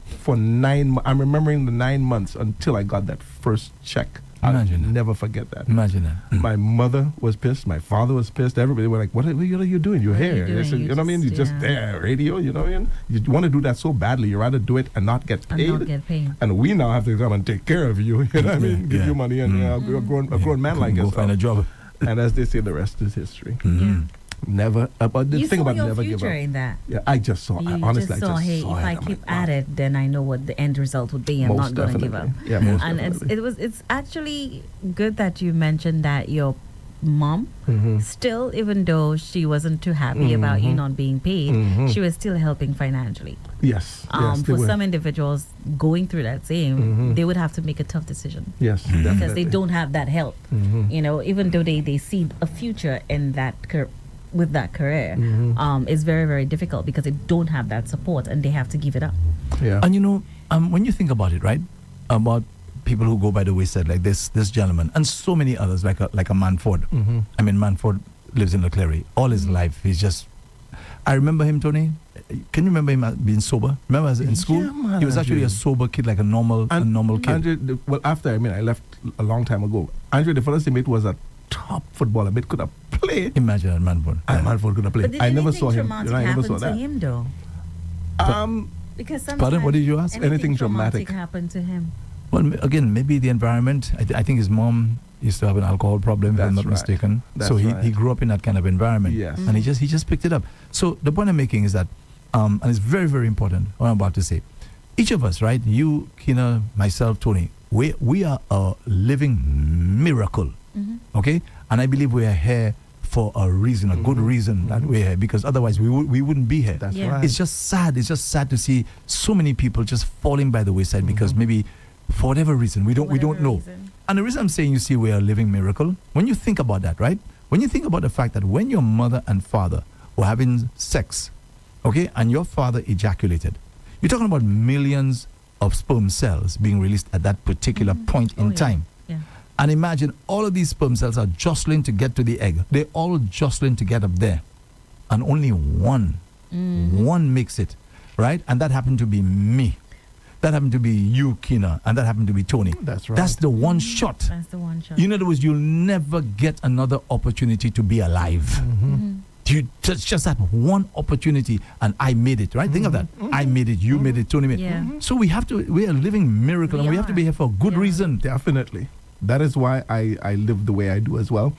For 9 months, I'm remembering the 9 months until I got that first check. Imagine I'll that. never forget that. Imagine that. My mother was pissed. My father was pissed. Everybody were like, what are you doing? You're here. doing? You know what I mean? You're just there, radio, you know what I mean? You want to do that so badly. You rather do it and not get paid. And we now have to come and take care of you. You know what I mean? Give you money and a grown man like yourself. yourself. Go find a job. And as they say, the rest is history. Yeah. About the You thing saw about your never give future up. in that. Yeah, I just saw. You Honestly, just saw, hey, saw if I keep at it, then I know what the end result would be. I'm Most not going to give up. definitely. Yeah, most And definitely. it's actually good that you mentioned that your mom still, even though she wasn't too happy about you not being paid, she was still helping financially. Yes. For some individuals going through that same, they would have to make a tough decision. Yes, Because definitely. they don't have that help. Even though they see a future in that with that career, it's very, very difficult because they don't have that support and they have to give it up. Yeah. And when you think about it, right, about people who go by the wayside, like this gentleman and so many others, like a Manford. I mean, Manford lives in Leclerc. All his life, he's just. I remember him, Tony. Can you remember him being sober? Remember in school? Yeah, man, he was actually a sober kid, like a normal kid. Andre, after I left a long time ago. Andre, the first teammate, was a top footballer. Mate could have played. Imagine that Manford. Manford could have played. But did I never saw him. traumatic I never happen saw to that. him though? Because sometimes Pardon? What did you ask? Anything traumatic happened to him. Well, again, maybe the environment. I think his mom used to have an alcohol problem, if I'm not mistaken. So he grew up in that kind of environment. Yes. And he just picked it up. So the point I'm making is that, and it's very, very important, what I'm about to say. Each of us, right? You, Keena, myself, Tony, we are a living miracle. Okay? And I believe we are here for a reason, a good reason that we're here, because otherwise we wouldn't be here. That's right. It's just sad. It's just sad to see so many people just falling by the wayside because maybe for whatever reason we don't know. And the reason I'm saying, you see, we're a living miracle. When you think about that, right? When you think about the fact that when your mother and father were having sex, okay, and your father ejaculated, you're talking about millions of sperm cells being released at that particular point in time. Yeah. And imagine all of these sperm cells are jostling to get to the egg. They're all jostling to get up there. And only one makes it, right? And that happened to be me. That happened to be you, Keena, and that happened to be Tony. That's right. That's the one shot. That's the one shot. In other words, you'll never get another opportunity to be alive. Just that one opportunity, and I made it, right? Think of that. I made it, you made it, Tony made it. Yeah. So we are a living miracle, and we have to be here for a good reason. Definitely. That is why I live the way I do as well.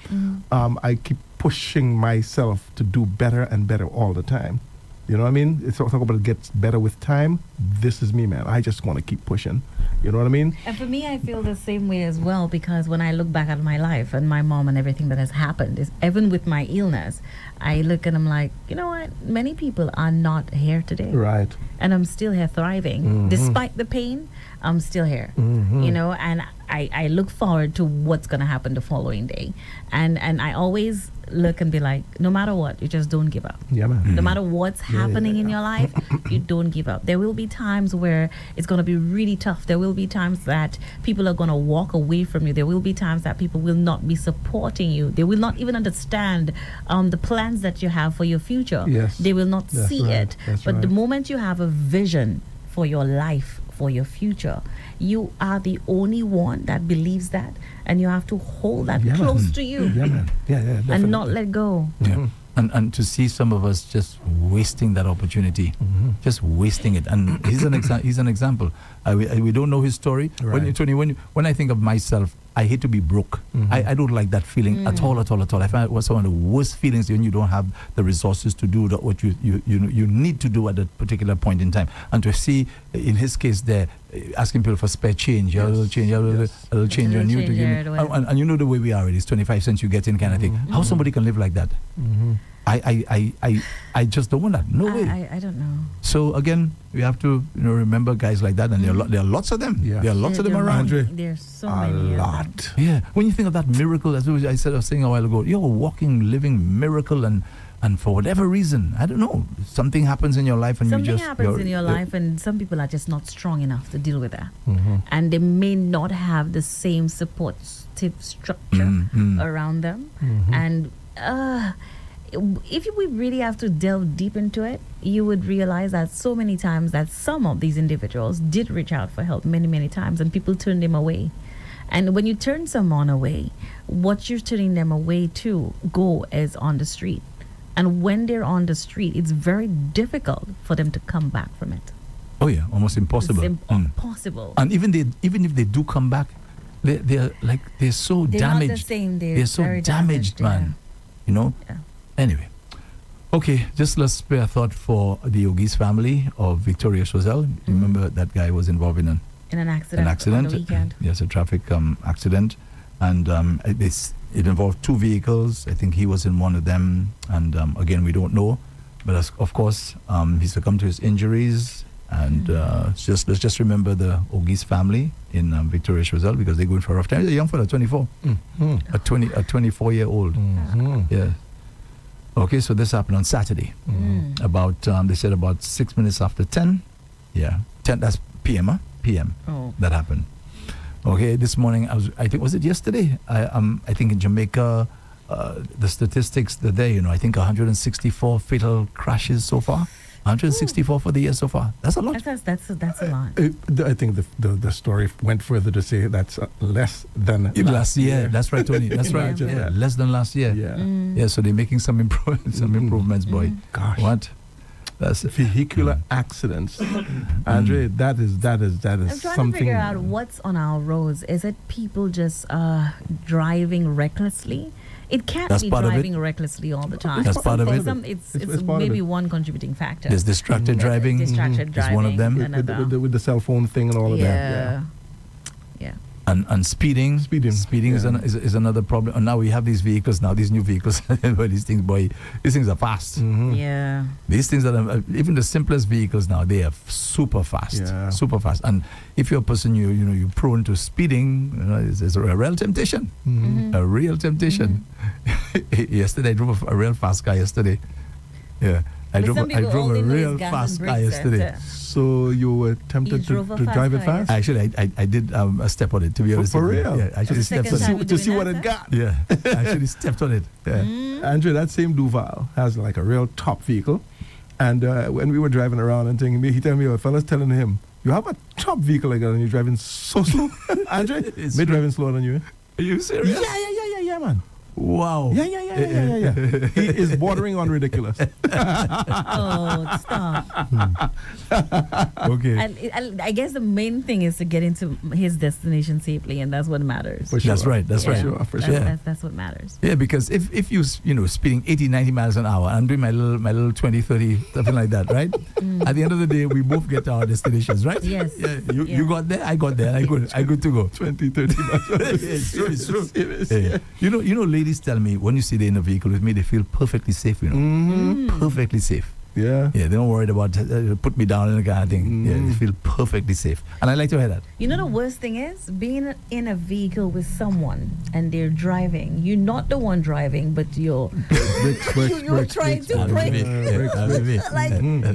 I keep pushing myself to do better and better all the time. You know what I mean? It's talk about it gets better with time. This is me, man. I just want to keep pushing. You know what I mean? And for me, I feel the same way as well, because when I look back at my life and my mom and everything that has happened, is even with my illness, I look and I'm like, you know what? Many people are not here today. Right. And I'm still here thriving. Despite the pain, I'm still here. You know, and I look forward to what's going to happen the following day. And I always look and be like, no matter what, you just don't give up. Yeah, man. No matter what's happening in your life, you don't give up. There will be times where it's going to be really tough. There will be times that people are going to walk away from you. There will be times that people will not be supporting you. They will not even understand the plans that you have for your future. Yes. They will not That's see right. it. That's But the right. moment you have a vision for your life, for your future, you are the only one that believes that, and you have to hold that close to you Yeah, man. Yeah, definitely. and not let go. Yeah. And to see some of us just wasting that opportunity, just wasting it. And he's an example. We don't know his story. Right. Tony, when I think of myself, I hate to be broke. I don't like that feeling at all. I find it was one of the worst feelings when you don't have the resources to do what you need to do at a particular point in time. And to see, in his case there, asking people for spare change, a little change, a little change on you to give me. And you know the way we are, it's 25 cents you get in kind of thing. How somebody can live like that? I just don't want that. No way. I don't know. So again, we have to remember guys like that, and there are lots of them. Yes. There are lots of them around. Andre, There's so a many. lot. Yeah. When you think of that miracle, as I was saying a while ago, you're a walking, living miracle, and for whatever reason, I don't know, something happens in your life, and Something happens in your life, and some people are just not strong enough to deal with that, and they may not have the same supportive structure around them, and if we really have to delve deep into it, you would realize that so many times that some of these individuals did reach out for help many times, and people turned them away. And when you turn someone away, what you're turning them away to go is on the street. And when they're on the street, it's very difficult for them to come back from it. Oh yeah, almost impossible. It's impossible. And even if they do come back, they're so They're damaged. not the same. They're so very damaged, man. You know. Yeah. Anyway, okay, just let's spare a thought for the Yogis family of Victoria Chazelle. Remember that guy was involved in an accident. On the weekend. Yes, a traffic accident, and it involved two vehicles. I think he was in one of them, and again, we don't know, but of course, he succumbed to his injuries. And let's just remember the Ogis family in Victoria Chazelle, because they're going for a rough time. He's a young fella, 24, a 24-year-old. Yeah. Okay, so this happened on Saturday. About they said about 6 minutes after 10. Yeah, 10. That's PM. Huh? PM. Oh. That happened. Okay, this morning I think was it yesterday? I think in Jamaica, the statistics that there, I think 164 fatal crashes so far. 164 for the year so far. That's a lot. That's a lot. I think the story went further to say that's less than last year. That's right, Tony. That's right. Yeah, less than last year. Yeah. Yeah. So they're making some improvements, boy. Gosh. What? That's vehicular accidents. Andre, that is I'm trying something. to figure out what's on our roads. Is it people just driving recklessly? It can't be driving recklessly all the time. That's part of it. It's maybe one contributing factor. There's distracted driving. Distracted driving. Is one of them. With the cell phone thing and all of that. Yeah. And speeding is another problem. And now we have these vehicles now, these new vehicles. These things are fast. Mm-hmm. Yeah. These things are even the simplest vehicles now. They are super fast, super fast. And if you're a person you're prone to speeding, it's a real temptation, a real temptation. Yesterday I drove a real fast car. Yesterday, yeah. I drove a real fast car yesterday. So you were tempted to drive it fast? Actually, I did a step on it, to be honest. For real? Yeah, I actually stepped on it. To see what it got? Yeah, I actually stepped on it. Yeah. Andrew, that same Duval has like a real top vehicle. And when we were driving around and thinking, he told me, a fella's telling him, you have a top vehicle like that and you're driving so slow. Andre, me driving slower than you. Are you serious? Yeah, man. Wow. Yeah. He is bordering on ridiculous. Oh, stop. Okay. And I guess the main thing is to get into his destination safely, and that's what matters. For sure. That's right. For sure. That's what matters. Yeah, because if you speeding 80, 90 miles an hour, I'm doing my little 20, 30, something like that, right? At the end of the day, we both get to our destinations, right? Yes. Yeah. You got there, I got there, I good to go. 20, 30 miles. It's true. Yeah. You know, ladies tell me when you see them in a vehicle with me, they feel perfectly safe. Perfectly safe. Yeah. Yeah, they're not worried about put me down and the kind of thing. Yeah, they feel perfectly safe. And I like to hear that. You know the worst thing is being in a vehicle with someone and they're driving. You're not the one driving, but you're trying to brake.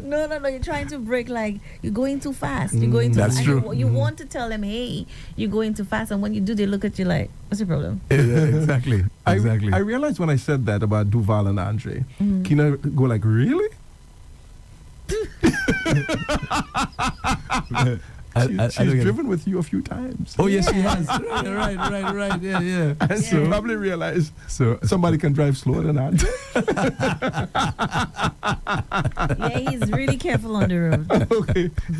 No, you're trying to brake like you're going too fast. You're going too That's fast. true. You want to tell them, hey, you're going too fast, and when you do, they look at you like, what's your problem? Yeah, exactly. I realized when I said that about Duval and Andre, Keena go like, really? She's driven with you a few times. Oh yes, she has. Right. Yeah. And she probably realized somebody can drive slower than Andre. Yeah, he's really careful on the road. Okay. He's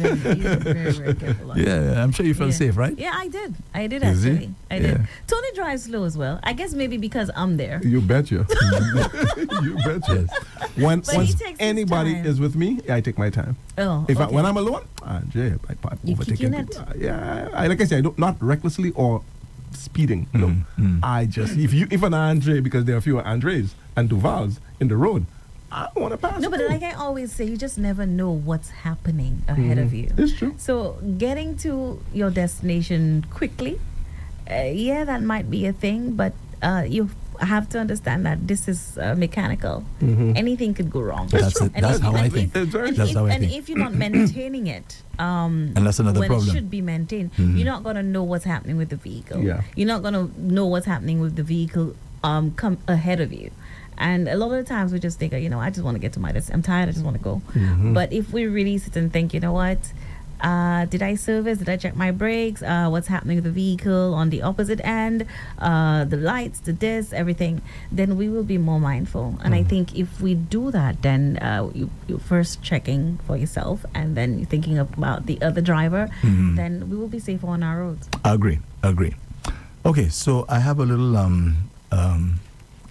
very careful on the road. Yeah, I'm sure you felt safe, right? Yeah, I did actually. I did. Tony drives slow as well. I guess maybe because I'm there. You betcha. You betcha. Once anybody is with me, I take my time. Oh, when I'm alone, Andre, you kicking it? Like I say, not recklessly or speeding. No, I just if an Andre, because there are fewer Andres and Duvals in the road, I don't want to pass. No, but like I always say, you just never know what's happening ahead of you. It's true. So getting to your destination quickly, that might be a thing, but you have to understand that this is mechanical. Anything could go wrong. That's how I think. And if you're not maintaining it, and that's another when problem. It should be maintained, you're not going to know what's happening with the vehicle. Yeah. You're not going to know what's happening with the vehicle come ahead of you. And a lot of the times we just think, I just want to get to my destination. I'm tired, I just want to go. But if we really sit and think, you know what? Did I service? Did I check my brakes? What's happening with the vehicle on the opposite end? The lights, the this, everything. Then we will be more mindful. And I think if we do that, then you're first checking for yourself and then you're thinking about the other driver, then we will be safer on our roads. Agree. Okay, so I have a little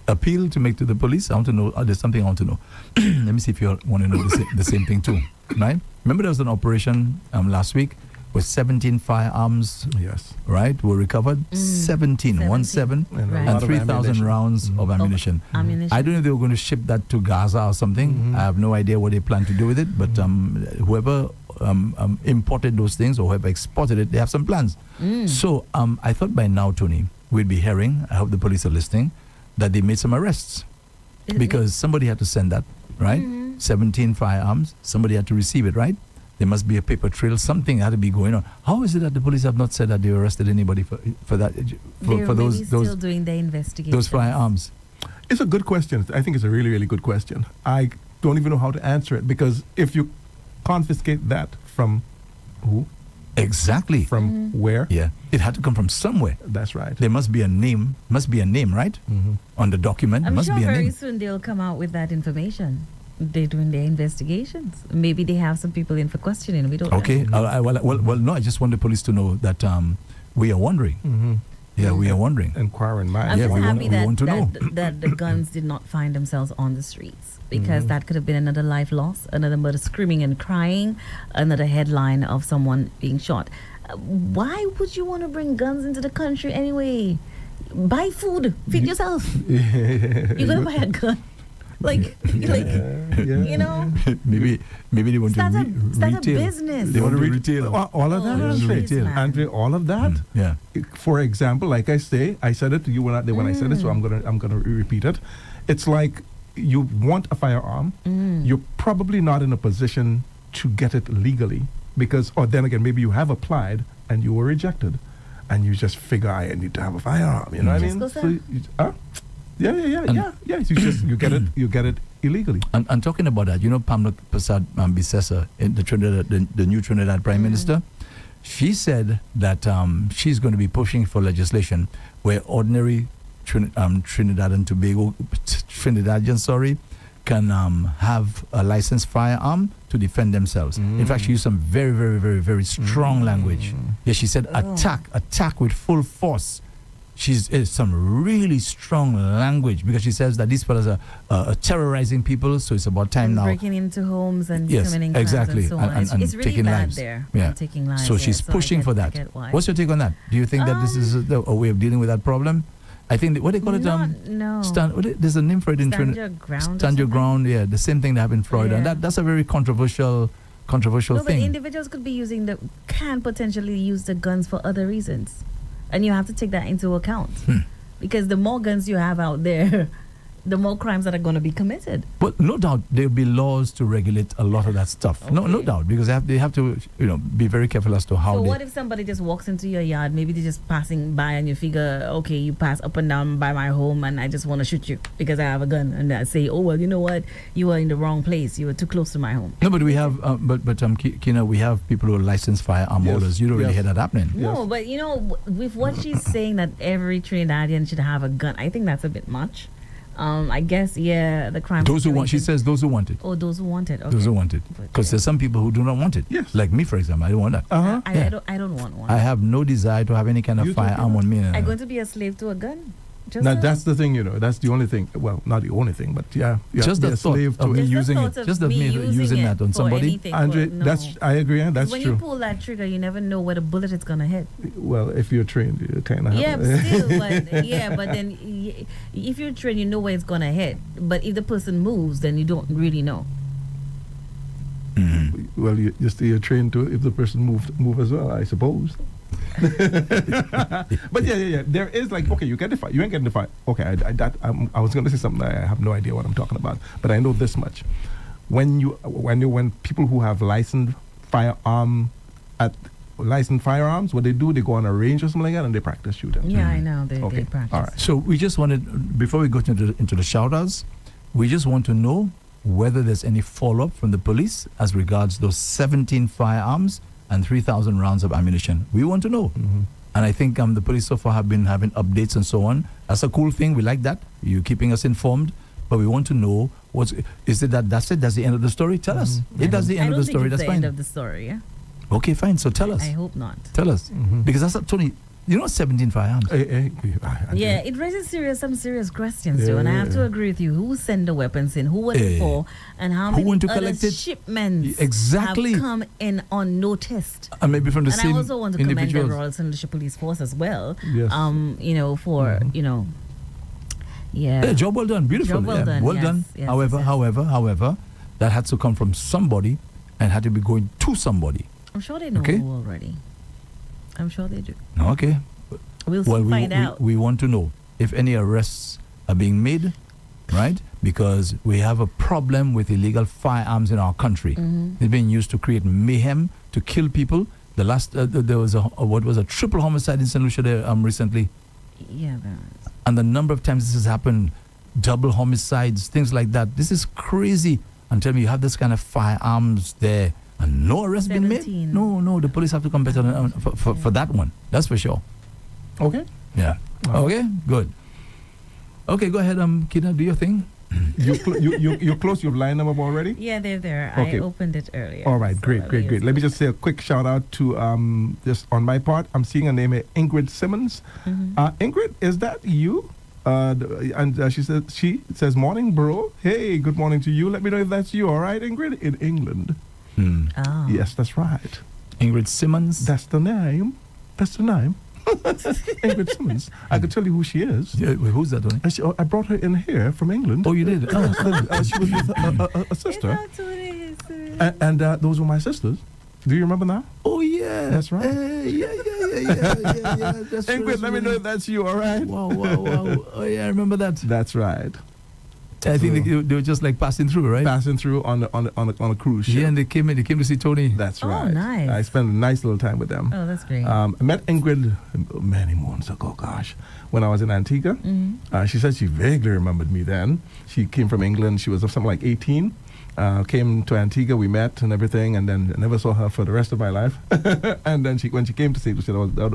appeal to make to the police. I want to know, there's something I want to know. Let me see if you want to know the same thing too, right? Remember there was an operation last week with 17 firearms, right, were recovered. 17, 17, and 3,000 rounds of ammunition. I don't know if they were going to ship that to Gaza or something. I have no idea what they plan to do with it, but whoever imported those things or whoever exported it, they have some plans. So I thought by now, Tony, we'd be hearing, I hope the police are listening, that they made some arrests because somebody had to send that, right? 17 firearms, somebody had to receive it, right? There must be a paper trail, something had to be going on. How is it that the police have not said that they arrested anybody for that? For those still doing the investigation. Those firearms. It's a good question. I think it's a really, really good question. I don't even know how to answer it because if you confiscate that from who? Exactly. From where? Yeah. It had to come from somewhere. That's right. There must be a name, right? On the document. I'm must sure be a very name. soon they'll come out with that information. They're doing their investigations. Maybe they have some people in for questioning. We don't know. Okay. Well, no, I just want the police to know that we are wondering. Yeah, we are wondering. Inquiring minds. I'm just we happy want to know. that the guns did not find themselves on the streets because that could have been another life loss, another murder screaming and crying, another headline of someone being shot. Why would you want to bring guns into the country anyway? Buy food, feed yourself. You're gonna buy a gun. Like, you know, maybe they want start to start retail. a business. They want to retail. All of that, retail. Andre, all of that. Yeah. For example, like I said it to you when I said it, so I'm gonna repeat it. It's like you want a firearm, you're probably not in a position to get it legally because, or then again, maybe you have applied and you were rejected, and you just figure I need to have a firearm. You know what I mean? So you get it illegally. And talking about that, you know, Pamela Persad Bissessa, the new Trinidad Prime Minister, she said that she's going to be pushing for legislation where ordinary Trinidadians, can have a licensed firearm to defend themselves. In fact, she used some very, very, very, very strong language. Yeah, she said attack with full force. She's some really strong language because she says that these fellas are terrorizing people, so it's about time now. Breaking into homes and committing exactly, crimes and so on. It's really taking bad lives. there. Yeah. Taking lives. So she's pushing for that. What's your take on that? Do you think that this is a way of dealing with that problem? I think what they call it, no. There's a name for it in Stand your ground. Yeah, the same thing that happened in Florida. Yeah. That's a very controversial No, thing. but individuals could be can potentially use the guns for other reasons, and you have to take that into account because the more guns you have out there, the more crimes that are going to be committed. Well, no doubt there'll be laws to regulate a lot of that stuff. Okay. No doubt, because they have to be very careful as to how. So what if somebody just walks into your yard? Maybe they're just passing by, and you figure, okay, you pass up and down by my home, and I just want to shoot you because I have a gun, and I say, oh well, you know what? You were in the wrong place. You were too close to my home. No, but we have, Keena, we have people who are licensed firearm holders. You don't really hear that happening. No, but with what she's saying that every Trinidadian should have a gun, I think that's a bit much. I guess, the crime. Those who want, she says, those who want it. Oh, those who want it. Okay. Those who want it. Because there's some people who do not want it. Yes. Like me, for example, I don't want that. I don't want one. I have no desire to have any kind of firearm on me. I'm going to be a slave to a gun. Now that's the thing, that's the only thing. Well, not the only thing, but just the thought of me using it, just the me using that on somebody. Andre, I agree. That's when true. When you pull that trigger, you never know where the bullet is gonna hit. Well, if you're trained, you kind of have. But then if you're trained, you know where it's gonna hit. But if the person moves, then you don't really know. Well, you're trained to if the person move as well, I suppose. But there is you get the fight, you ain't getting the fight. Okay, I was going to say something I have no idea what I'm talking about, but I know this much: when people who have licensed firearms, what they do, they go on a range or something like that and they practice shooting. Yeah, I know they practice. All right. So we just wanted, before we go into the shout-outs, we just want to know whether there's any follow-up from the police as regards those 17 firearms and 3,000 rounds of ammunition. We want to know. And I think the police so far have been having updates and so on. That's a cool thing. We like that. You're keeping us informed. But we want to know, that's it? That's the end of the story? Tell us. If that's the end of the story, that's fine. End of the story, yeah? Okay, fine. So tell us. I hope not. Tell us. Because that's, Tony, 17 firearms. Yeah, it raises some serious questions, Joe. And I have to agree with you. Who sent the weapons in? Who was it for? And how many other shipments have come in unnoticed? And maybe from the same And I also want to commend the individuals. Royal St. Lucia Police Force as well. Yes. Job well done. Beautiful. Job well done. Well Yes, done. yes, However, that had to come from somebody and had to be going to somebody. I'm sure they know who already. I'm sure they do. Okay. We'll soon find out. We want to know if any arrests are being made, right? Because we have a problem with illegal firearms in our country. It's being used to create mayhem, to kill people. The last, there was a triple homicide in St. Lucia there recently. Yeah, there is. And the number of times this has happened, double homicides, things like that. This is crazy. And tell me, you have this kind of firearms there. And no arrest been made? No, the police have to come better for that one. That's for sure. Okay. Yeah. Okay, good. Okay, go ahead, Keena, do your thing. You close your line number already? Yeah, they're there. Okay. I opened it earlier. All right, great. Let me just say a quick shout out to just on my part. I'm seeing a name here, Ingrid Simmons. Ingrid, is that you? She says, morning, bro. Hey, good morning to you. Let me know if that's you. All right, Ingrid, in England. Oh. Yes, that's right. Ingrid Simmons. That's the name. Ingrid Simmons. I could tell you who she is. Yeah, who's that one? I brought her in here from England. Oh, you did? She was with a sister. And those were my sisters. Do you remember now? Oh, yeah. That's right. Yeah. That's Ingrid, let me know if that's you, all right? Wow. Oh, yeah, I remember that. That's right. I think they were just like passing through, right? Passing through on a cruise ship. Yeah, and they came to see Tony. That's right. Oh, nice. I spent a nice little time with them. Oh, that's great. I met Ingrid many months ago, when I was in Antigua. She said she vaguely remembered me then. She came from England. She was something like 18. Came to Antigua, we met and everything, and then I never saw her for the rest of my life. And then when she came to St. Lucia,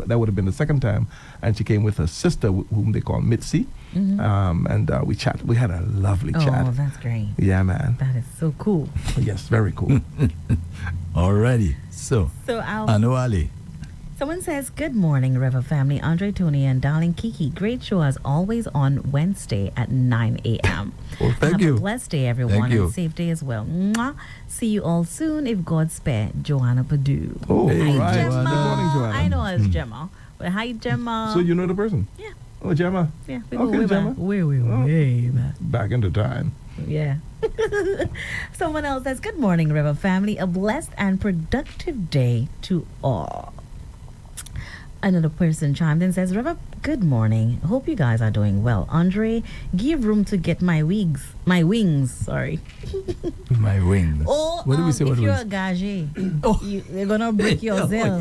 that would have been the second time, and she came with her sister, whom they call Mitzi. And we chat. We had a lovely chat. Oh, that's great. Yeah, man. That is so cool. Yes, very cool. Alrighty. So Anu Ali. Someone says, good morning, Rev-Up family. Andre, Tony, and darling Kiki. Great show as always on Wednesday at 9 a.m. Well, thank you. Have a blessed day, everyone, Thank you. and safe day as well. Mwah. See you all soon, if God spare. Joanna Padu. Oh, Hey, Hi, right. Gemma. Good morning, Joanna. I know it's Gemma. But hi, Gemma. So you know the person? Yeah. Oh, Gemma. Yeah, we Okay, go way Gemma. back. Way back. Back into time. Yeah. Someone else says, good morning, Rev-Up family. A blessed and productive day to all. Another person chimed in and says, Rev-Up, good morning. Hope you guys are doing well. Andre, give room to get my wings. My wings, sorry. My wings. Or What do we say? if What do you're we a gage, Oh. they're going to break your zeal.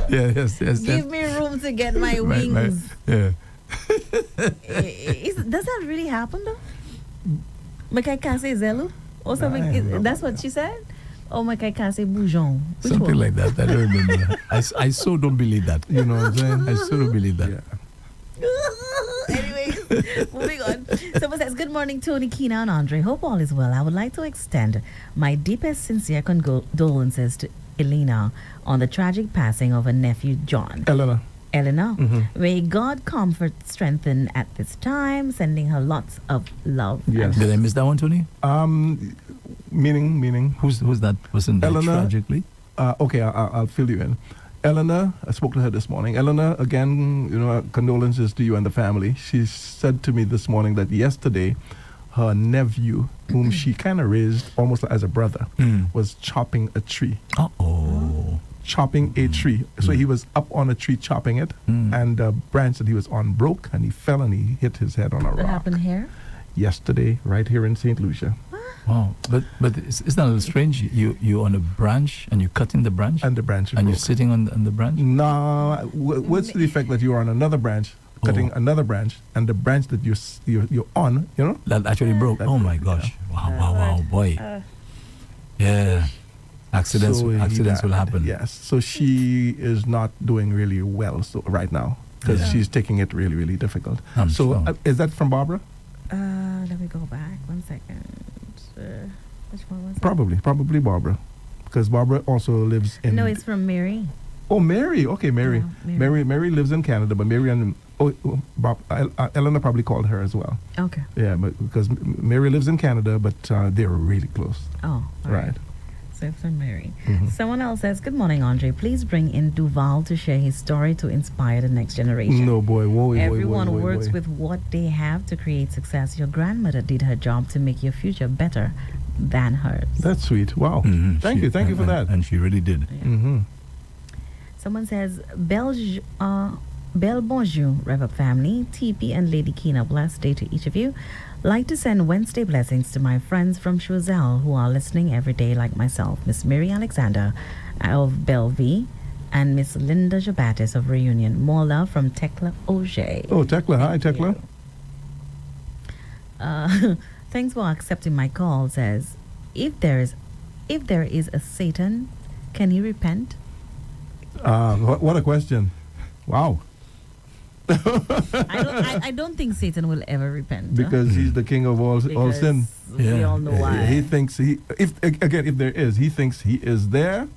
Yes. Give me room to get my Right, wings. yeah. Does that really happen though? Makai kase zelu? Or something? I don't know That's about what she said? Or makai kase boujon? Which Something one? like that. I don't remember. I so don't believe that. You know what I'm saying? I so don't believe that. Yeah. Anyways, moving on. Someone says, good morning, Tony, Keena, and Andre. Hope all is well. I would like to extend my deepest sincere condolences to Elena on the tragic passing of her nephew, John. Eleanor. May God comfort, strengthen at this time, sending her lots of love. Yes. Did I miss that one, Tony? Meaning. Who's that person died Eleanor. tragically? Okay, I'll fill you in. Eleanor, I spoke to her this morning. Eleanor, again, condolences to you and the family. She said to me this morning that yesterday, her nephew, whom she kind of raised almost as a brother, was chopping a tree. Chopping a tree. So he was up on a tree chopping it, and the branch that he was on broke, and he fell and he hit his head on a rock. That happened here? Yesterday, right here in St. Lucia. Wow, but isn't that a little strange? You're on a branch and you're cutting the branch, And the branch and you're broke. sitting on the branch. No, what's the effect that you're on another branch, cutting another branch, and the branch that you're on, That actually broke. That Oh my broke, gosh! Wow, boy. Yeah, accidents So he will died. happen. Yes. So she is not doing really well right now because Yeah. she's taking it really, really difficult. I'm So sure. is that from Barbara? Let me go back 1 second. Which one was it? Probably Barbara, because Barbara also lives in. No, it's from Mary. Oh, Mary. Okay, Mary. Yeah, Mary lives in Canada, but Mary and Eleanor probably called her as well. Okay. Yeah, but because Mary lives in Canada, but they're really close. Oh, all Right. So it's from Mary. Mhm. Someone else says, good morning, Andre. Please bring in Duval to share his story to inspire the next generation. No, boy. Whoa, Everyone works with what they have to create success. Your grandmother did her job to make your future better than hers. That's sweet. Wow. Mhm. Thank you for that. And she really did. Mm-hmm. Someone says, Bel bonjour, Rev-Up family, TP and Lady Keena. Blessed day to each of you. Like to send Wednesday blessings to my friends from Choiseul who are listening every day like myself. Miss Mary Alexander of Bellevue and Miss Linda Jabatis of Reunion. More love from Tekla Auger. Oh, Tekla. Hi, Tekla. Thanks for accepting my call. Says, if there is a Satan, can he repent? What a question. Wow. I don't think Satan will ever repent. Because he's the king of all Because sin. we Yeah. all know why. He thinks if there is, he thinks he is there,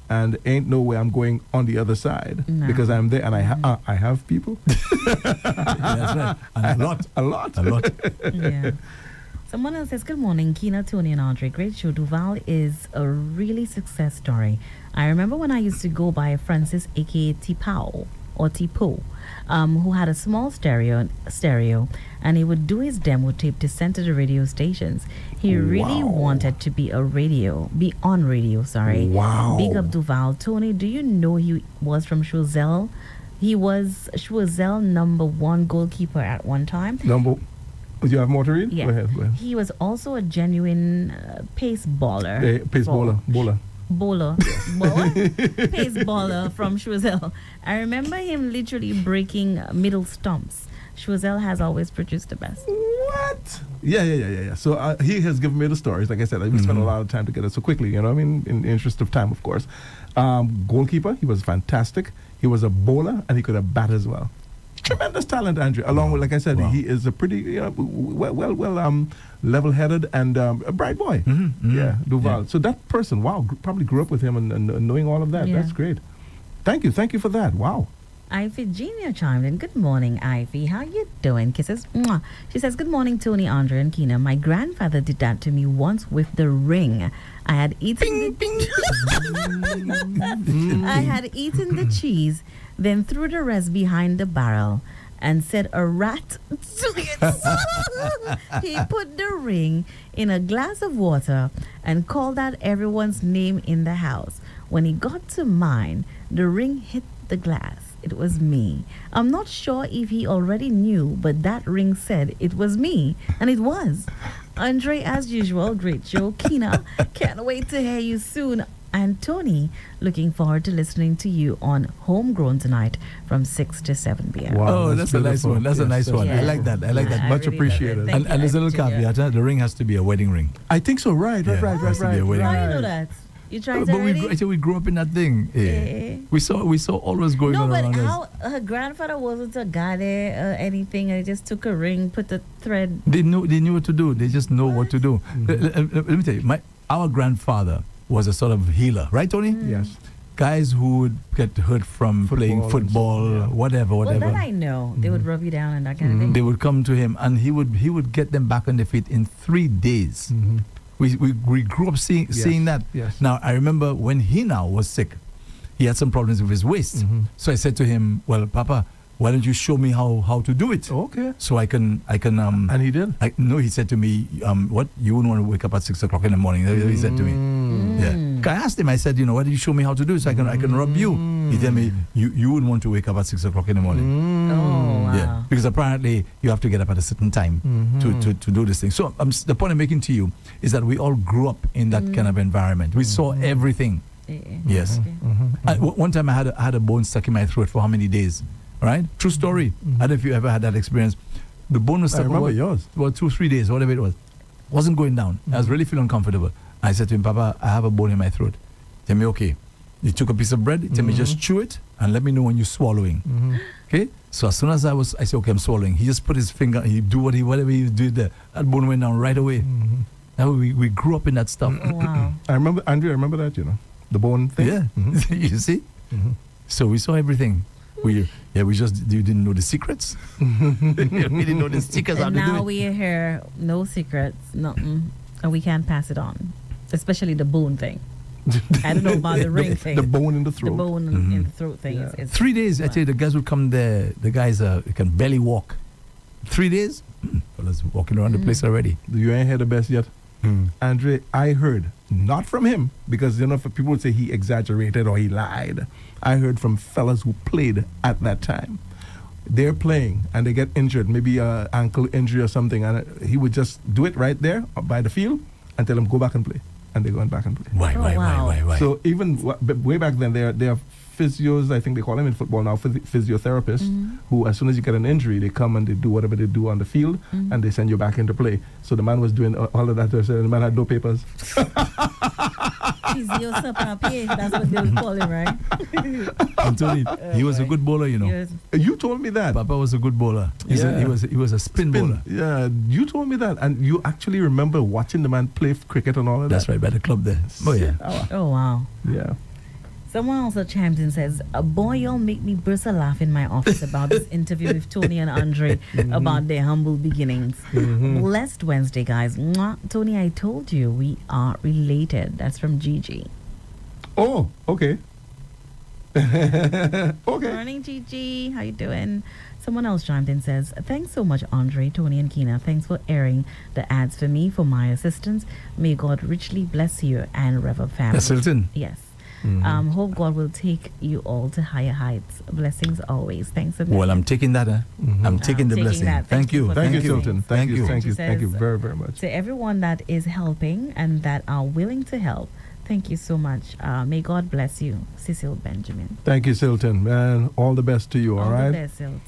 and ain't no way I'm going on the other side No. because I'm there and I have people. That's right. And a lot. A lot. A lot. Yeah. Someone else says, good morning, Keena, Tony, and Andre. Great show. Duval is a really success story. I remember when I used to go by Francis, a.k.a. T-Pow, or T-Po, who had a small stereo, and he would do his demo tape to send to the radio stations. He really wanted to be on radio, Wow. Big up Duval. Tony, do you know he was from Choiseul? He was Choiseul #1 goalkeeper at one time. Do you have more to read? Yeah. Go ahead. He was also a genuine pace baller. Pace bowler. Pace baller from Choiseul. I remember him literally breaking middle stumps. Choiseul has always produced the best. What? Yeah. So he has given me the stories. Like I said, we spent a lot of time together so quickly, you know what I mean? In the interest of time, of course. Goalkeeper, he was fantastic. He was a bowler, and he could have bat as well. Tremendous talent, Andrew. Along with, like I said, he is a pretty level-headed and a bright boy. Yeah, Duval. So that person, probably grew up with him and knowing all of that. Yeah. That's great. Thank you for that. Wow. Ivy Jr. chimed in. Good morning, Ivy. How you doing? Kisses. Mwah. She says, good morning, Tony, Andre, and Keena. My grandfather did that to me once with the ring. I had eaten I had eaten the cheese, then threw the rest behind the barrel and said a rat took it. He put the ring in a glass of water and called out everyone's name in the house. When he got to mine, the ring hit the glass. It was me. I'm not sure if he already knew, but that ring said it was me, and it was. Andre, as usual, great show. Keena, can't wait to hear you soon. And Tony, looking forward to listening to you on Homegrown tonight from 6 to 7 p.m. Wow. Oh, that's a nice one. That's a nice one. Yeah. I like that. I like that. I Much really appreciated. love it. Thank And you, there's a little Ginger. caveat. The ring has to be a wedding ring. I think so. Right. Has to be a wedding How ring. you know that? You tried But already? we grew up in that thing. Yeah. We saw all was going No, on but around us. how her grandfather wasn't a guy there or anything, and he just took a ring, put the thread. They knew what to do. They just know what to do. Let me tell you, our grandfather was a sort of healer, right, Tony? Yes. Guys who would get hurt from playing football, whatever. Well, that I know. They would rub you down and that kind of thing. They would come to him, and he would get them back on their feet in 3 days. We grew up seeing that. Yes. Now, I remember when he now was sick, he had some problems with his waist. So I said to him, well, Papa, why don't you show me how to do it? Okay. So I can and he did? No, he said to me, what? You wouldn't want to wake up at 6 o'clock in the morning. He said to me. Yeah. I asked him, I said, why don't you show me how to do it so I can rub you? He told me, you wouldn't want to wake up at 6 o'clock in the morning. Oh, wow. Yeah, because apparently you have to get up at a certain time to do this thing. So the point I'm making to you is that we all grew up in that kind of environment. We saw everything. Yes. Okay. One time I had a bone stuck in my throat for how many days? Right? True story. I don't know if you ever had that experience. The bone was stuck. I remember yours. Well, 2-3 days, whatever it was. Wasn't going down. I was really feeling uncomfortable. I said to him, Papa, I have a bone in my throat. Tell me, okay. He took a piece of bread. Tell me, just chew it and let me know when you're swallowing. Okay? So as soon as I said, okay, I'm swallowing. He just put his finger, he do whatever he did there. That bone went down right away. Now we grew up in that stuff. Oh, wow. I remember that, the bone thing. Yeah. You see? So we saw everything. You didn't know the secrets. We didn't know the secrets. And now we hear no secrets, nothing, and we can't pass it on, especially the bone thing. I don't know about the ring thing. The bone in the throat. The bone in the throat thing. Yeah. Is 3 days, I tell you, the guys would come there. The guys can barely walk. 3 days, fellas walking around the place already. You ain't heard the best yet. Andre, I heard, not from him, because people would say he exaggerated or he lied. I heard from fellas who played at that time. They're playing and they get injured, maybe an ankle injury or something, and he would just do it right there by the field and tell them, go back and play. And they're going back and play. Why? So even way back then, there are physios, I think they call them in football now, physiotherapists, who as soon as you get an injury, they come and they do whatever they do on the field, and they send you back into play. So the man was doing all of that, and the man had no papers. That's what they would call him, right? Anthony, he was a good bowler, Yes. You told me that. Papa was a good bowler. He was a spin bowler. Yeah, you told me that, and you actually remember watching the man play cricket and all of that. That's right, by the club there. Oh yeah. Oh, wow. Yeah. Someone also chimes in and says, boy, y'all make me burst a laugh in my office about this interview with Tony and Andre about their humble beginnings. Blessed Wednesday, guys. Mwah. Tony, I told you we are related. That's from Gigi. Oh, okay. Okay. Morning, Gigi. How you doing? Someone else chimed in and says, thanks so much, Andre, Tony, and Keena. Thanks for airing the ads for me for my assistance. May God richly bless you and Rev-Up family. That's Hilton. Yes. Hope God will take you all to higher heights. Blessings always. Thanks a million. Well, I'm taking that. I'm taking the taking blessing. that. Thank you. Thank you, Hilton. Hilton. Thank you. Thank you. She Thank you says, very, very much. To everyone that is helping and that are willing to help, thank you so much. May God bless you, Cecil Benjamin. Thank you, Silton. Man, all the best to you, all right? All the best, Silt.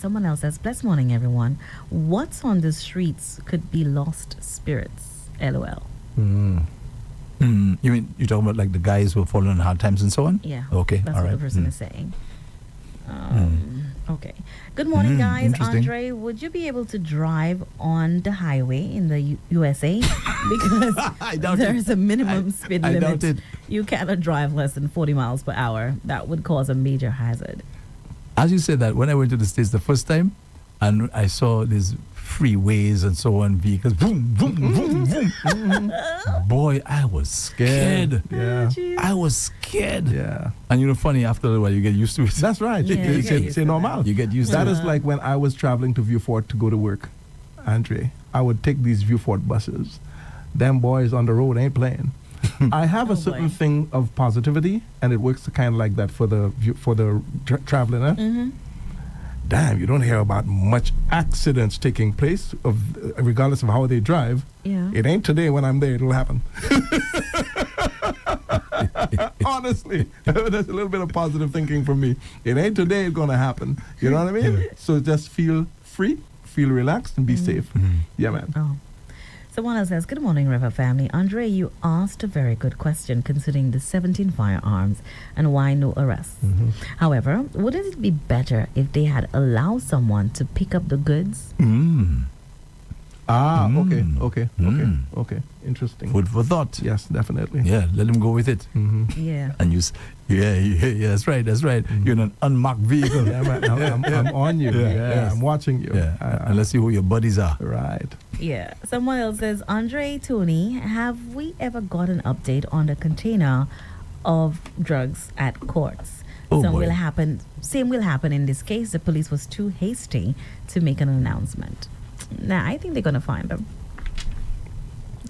Someone else says, blessed morning, everyone. What's on the streets could be lost spirits. LOL. You mean you're talking about like the guys who are falling in hard times and so on? Yeah. Okay. That's all what right. the person is saying. Okay. Good morning, guys. Interesting. Andre, would you be able to drive on the highway in the USA? Because I doubt there's a minimum speed I limit. doubt it. You cannot drive less than 40 miles per hour. That would cause a major hazard. As you said that, when I went to the States the first time, and I saw these freeways and so on, vehicles, boom, boom, boom, boom. Boy, I was scared. Yeah. I was scared. Yeah. And you know, funny, after a while, you get used to it. That's right. Yeah, you get used C'est to normal. You get used to That it. is like when I was traveling to Vieux-Fort to go to work, Andre. I would take these Vieux-Fort buses. Them boys on the road ain't playing. I have a certain thing of positivity, and it works kind of like that for the traveling. Damn, you don't hear about much accidents taking place, regardless of how they drive. Yeah. It ain't today when I'm there, it'll happen. Honestly, that's a little bit of positive thinking from me. It ain't today it's going to happen. You know what I mean? So just feel free, feel relaxed, and be safe. Yeah, man. Oh. Someone else says, good morning, Rev-Up family. Andre, you asked a very good question considering the 17 firearms and why no arrests. However, wouldn't it be better if they had allowed someone to pick up the goods? Okay. Interesting. Food for thought. Yes, definitely. Yeah, let them go with it. Yeah. And yeah, that's right. You're in an unmarked vehicle. Yeah, man, I'm on you. Yeah, I'm watching you. And let's see who your buddies are. Right. Yeah. Someone else says, Andre, Tony, have we ever got an update on the container of drugs at courts? Oh, Same boy. will happen in this case. The police was too hasty to make an announcement. Nah, I think they're going to find them.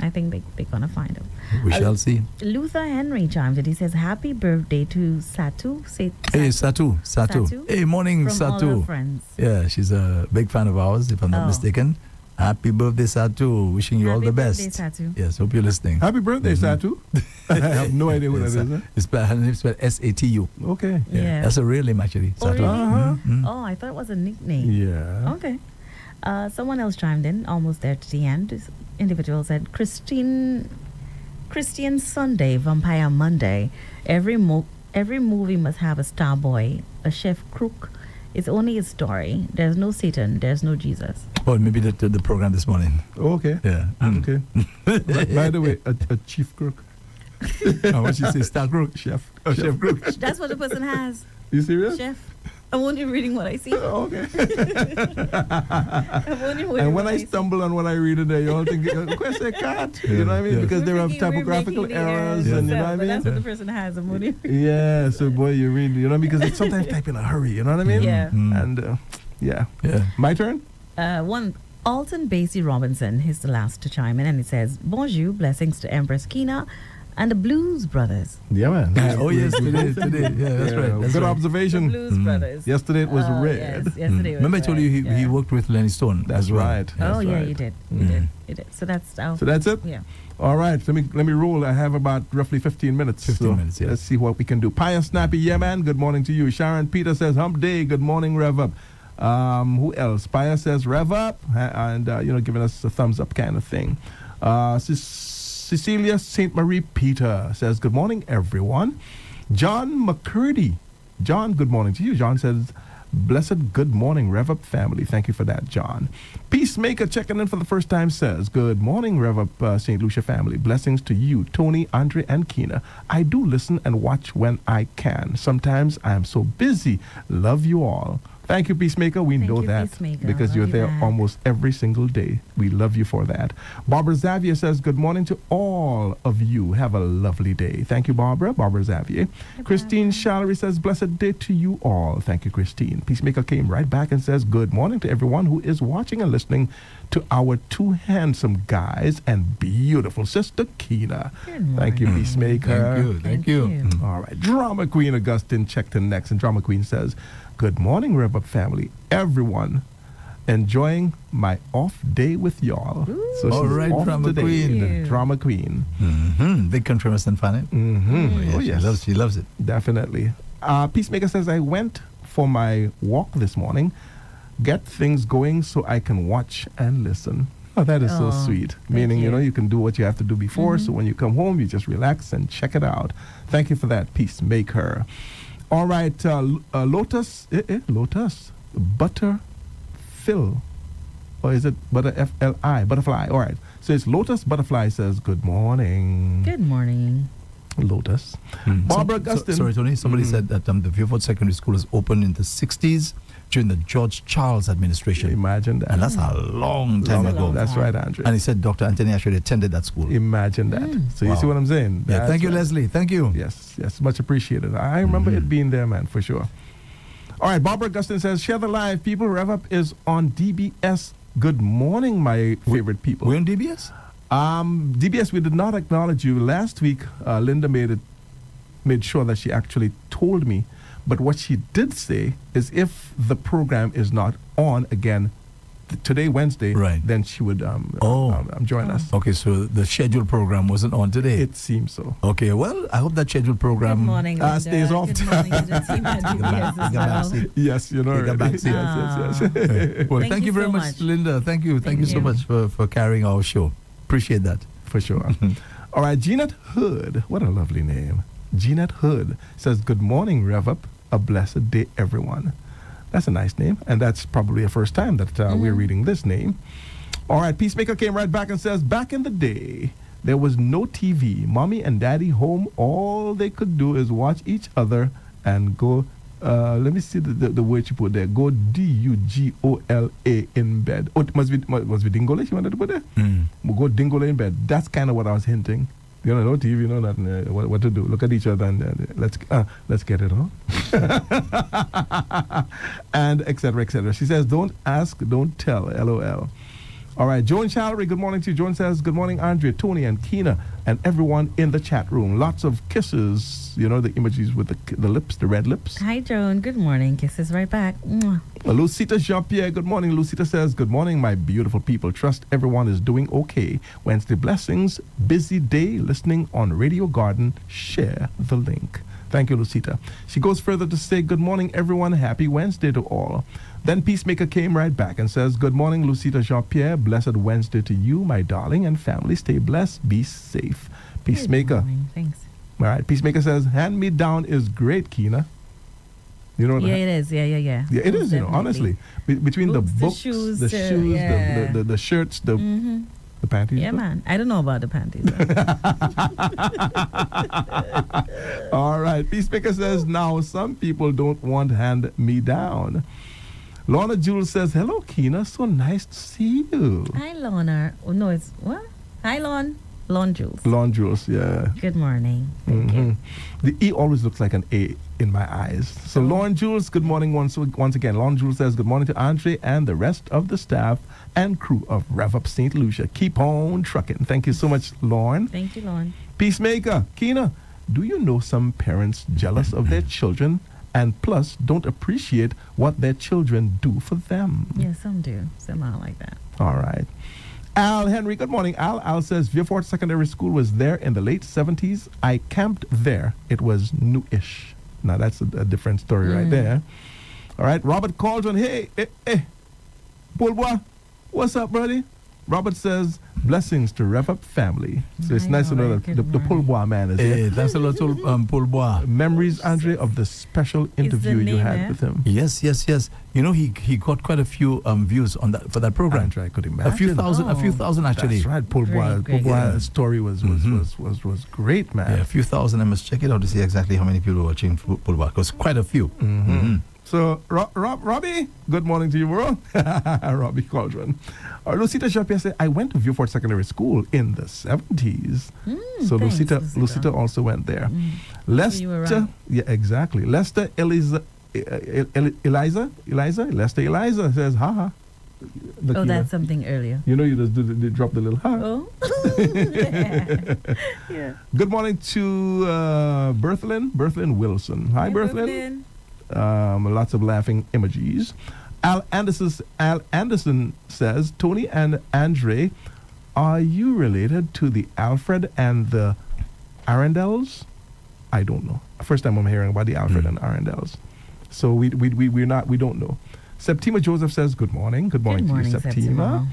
I think they're going to find them. We shall see. Luther Henry chimed in. He says, happy birthday to Satu. Hey, Satu. Hey, morning, from all Satu. our friends. Yeah, she's a big fan of ours, if I'm not mistaken. Happy birthday, Satu. Wishing you all the best. Happy birthday, Satu. Yes, hope you're listening. Happy birthday, Satu. I have no idea who that is. Her name's spelled S-A-T-U. Okay. Yeah. That's a real name, actually. Oh, Satu. really? Oh, I thought it was a nickname. Yeah. Okay. Someone else chimed in, almost there to the end. This individual said, Christian Sunday, Vampire Monday. Every movie must have a star boy, a chef crook. It's only a story. There's no Satan. There's no Jesus. Oh, maybe the program this morning. Okay. Yeah. Okay. By the way, a chief crook. What you say, star crook? Chef. Chef crook. That's what the person has. You serious? Chef. I'm only reading what I see. Okay. I'm only reading And what when I stumble on what I read today, you all think, "Quest a cat," you know what I mean? Yeah. Because there are We're thinking we're typographical making the errors, errors and you know what I yourself, but mean. that's what the person has. I'm only Yeah, so boy, you read, you know, because it's sometimes type in a hurry, you know what I mean? Yeah. And yeah. My turn. one. Alton Basie Robinson, he's the last to chime in, and it says, Bonjour, blessings to Empress Keena and the Blues Brothers. Yeah, man. Oh, yes, today. Yeah, that's right. That's Good right. observation. The Blues Brothers. Yesterday it was red. Yes, yesterday was Remember I told red, you yeah. he worked with Lenny Stone. That's as well. right. Oh, That's yeah, right. you did. You did. So that's So that's it? Yeah. All right, let me roll. I have about roughly 15 minutes. 15 minutes, yeah. Let's see what we can do. Pie and Snappy, yeah, man. Good morning to you. Sharon Peter says, hump day. Good morning, Rev Up. Who else? Pia says, Rev Up. And, giving us a thumbs up kind of thing. Cecilia St. Marie Peter says, good morning, everyone. John McCurdy. John, good morning to you. John says, Blessed good morning, Rev-Up family. Thank you for that, John. Peacemaker checking in for the first time says, good morning, Rev-Up St. Lucia family. Blessings to you, Tony, Andre, and Keena. I do listen and watch when I can. Sometimes I am so busy. Love you all. Thank you, Peacemaker. We know that because you're there almost every single day. We love you for that. Barbara Xavier says, good morning to all of you. Have a lovely day. Thank you, Barbara. Barbara Xavier. Christine Shallery says, blessed day to you all. Thank you, Christine. Peacemaker came right back and says, good morning to everyone who is watching and listening to our two handsome guys and beautiful sister, Keena. Thank you, Peacemaker. Thank you. All right. Drama Queen Augustine checked in next, and Drama Queen says, good morning, Rev-Up family. Everyone enjoying my off day with y'all. Ooh. So all right, off Drama today. Queen. Drama Queen. Big country western fan. Oh, yes. She loves it. Definitely. Peacemaker says, I went for my walk this morning. Get things going so I can watch and listen. Oh, that is so sweet. Meaning, you can do what you have to do before. So when you come home, you just relax and check it out. Thank you for that, Peacemaker. All right, Lotus, Butter Phil, or is it Butter F-L-I, Butterfly? All right, so it's Lotus Butterfly says, good morning. Good morning. Lotus. Barbara Augustine. Sorry, Tony, somebody said that the Vieux Secondary School was opened in the 60s during the George Charles administration. Imagine that. And that's a long time ago. That's right, Andrew. And he said Dr. Anthony actually attended that school. Imagine that. So you see what I'm saying? Yeah, thank you, Leslie. Thank you. Yes, much appreciated. I remember it being there, man, for sure. All right, Barbara Augustine says, share the live, people. Rev-Up is on DBS. Good morning, my favorite people. We're on DBS? DBS, we did not acknowledge you. Last week, Linda made sure that she actually told me. But what she did say is if the program is not on again today, Wednesday, then she would join us. Okay, so the scheduled program wasn't on today. It seems so. Okay, well, I hope that scheduled program stays off. Good morning. You didn't see my DBS as well. Yes, you know. Yes. Well, thank you very much, Linda. Thank you so much for carrying our show. Appreciate that. For sure. All right, Jeanette Hood. What a lovely name. Jeanette Hood says, good morning, Rev-Up. A blessed day, everyone. That's a nice name, and that's probably the first time that we're reading this name. All right, Peacemaker came right back and says, back in the day, there was no TV. Mommy and Daddy home, all they could do is watch each other and go, let me see the word you put there, go D-U-G-O-L-A in bed. Oh, it must be Dingole you wanted to put there? Go Dingole in bed. That's kind of what I was hinting. No TV, nothing. What to do? Look at each other and let's get it on. And etc. etc. She says, don't ask, don't tell. LOL. All right, Joan Shallery, good morning to you. Joan says, good morning, Andrea, Tony, and Keena, and everyone in the chat room. Lots of kisses, the emojis with the lips, the red lips. Hi, Joan. Good morning. Kisses right back. Lucita Jean-Pierre, good morning. Lucita says, good morning, my beautiful people. Trust everyone is doing okay. Wednesday blessings, busy day, listening on Radio Garden. Share the link. Thank you, Lucita. She goes further to say, good morning, everyone. Happy Wednesday to all. Then Peacemaker came right back and says, good morning, Lucita Jean-Pierre. Blessed Wednesday to you, my darling, and family. Stay blessed. Be safe. Peacemaker. Thanks. All right. Peacemaker says, hand me down is great, Keena. You know it is. Yeah, it is, honestly. Between the books, the shoes, the shirts, the panties. Yeah, man. I don't know about the panties. All right. Peacemaker says, now some people don't want hand me down. Lorna Jules says, hello, Keena. So nice to see you. Hi, Lorna. Oh, no, it's what? Hi, Lon. Lon Jules. Lon Jules, yeah. Good morning. Thank you. The E always looks like an A in my eyes. So, Lon Jules, good morning once again. Lon Jules says, good morning to Andre and the rest of the staff and crew of Rev-Up St. Lucia. Keep on trucking. Thank you so much, Lorne. Thank you, Lorne. Peacemaker, Keena, do you know some parents jealous of their children and plus don't appreciate what their children do for them? Yeah, some do. Some are like that. All right. Al Henry, good morning. Al says, Vieux Secondary School was there in the late 70s. I camped there. It was new-ish. Now, that's a different story right there. All right. Robert Cauldron, hey, Paul Bois, what's up, buddy? Robert says, blessings to Rev-Up family. So it's nice to know that the Pull Bois man is here. That's a lot of Pull Bois. Memories, Andre, of the special interview you had with him. Yes. You know, he got quite a few views on that for that program. Andre, I could imagine. A few thousand actually. That's right. Pull Bois' story was great, man. Yeah, a few thousand. I must check it out to see exactly how many people were watching Pull Bois. It was quite a few. So, Robbie, good morning to you, bro. Robbie Cauldron. Lucita Japia said, I went to Viewport Secondary School in the 70s. So Lucita also went there. Lester, so yeah, exactly. Lester Eliza says, haha. That's something earlier. You know, you just drop the little ha. Oh. Yeah. Good morning to Berthlyn Wilson. Hi, Berthlyn. Lots of laughing emojis. Al Anderson says, Tony and Andre, are you related to the Alfred and the Arundels? I don't know. First time I'm hearing about the Alfred and Arundels. So we don't know. Septima Joseph says, good morning. Good morning to you, Septima.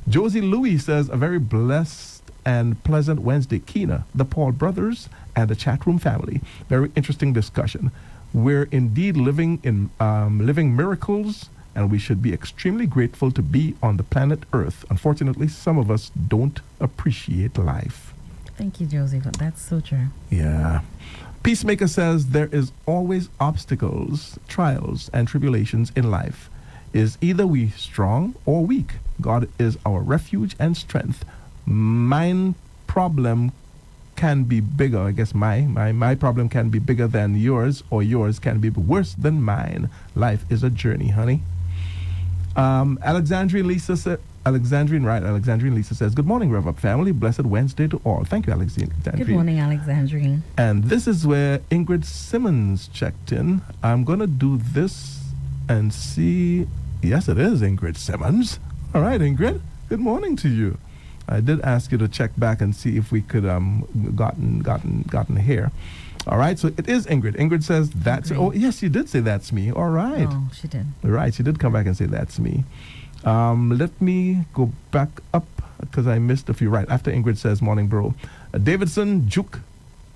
Josie Louis says, a very blessed and pleasant Wednesday, Keena, the Paul brothers, and the chat room family. Very interesting discussion. We're indeed living miracles, and we should be extremely grateful to be on the planet Earth. Unfortunately, some of us don't appreciate life. Thank you, Josie. That's so true. Yeah. Peacemaker says there is always obstacles, trials, and tribulations in life. Is either we strong or weak. God is our refuge and strength. Mine problem can be bigger. I guess my problem can be bigger than yours, or yours can be worse than mine. Life is a journey, honey. Alexandrine Lisa says, good morning, Rev-Up family. Blessed Wednesday to all. Thank you, Alexandrine. Good morning, Alexandrine. And this is where Ingrid Simmons checked in. I'm going to do this and see. Yes, it is Ingrid Simmons. All right, Ingrid. Good morning to you. I did ask you to check back and see if we could gotten here. All right, so it is Ingrid. Ingrid says that's. Oh, yes, you did say that's me. All right. Oh, she did. Right, she did come back and say that's me. Let me go back up because I missed a few. Right, after Ingrid says morning, bro. Davidson Juke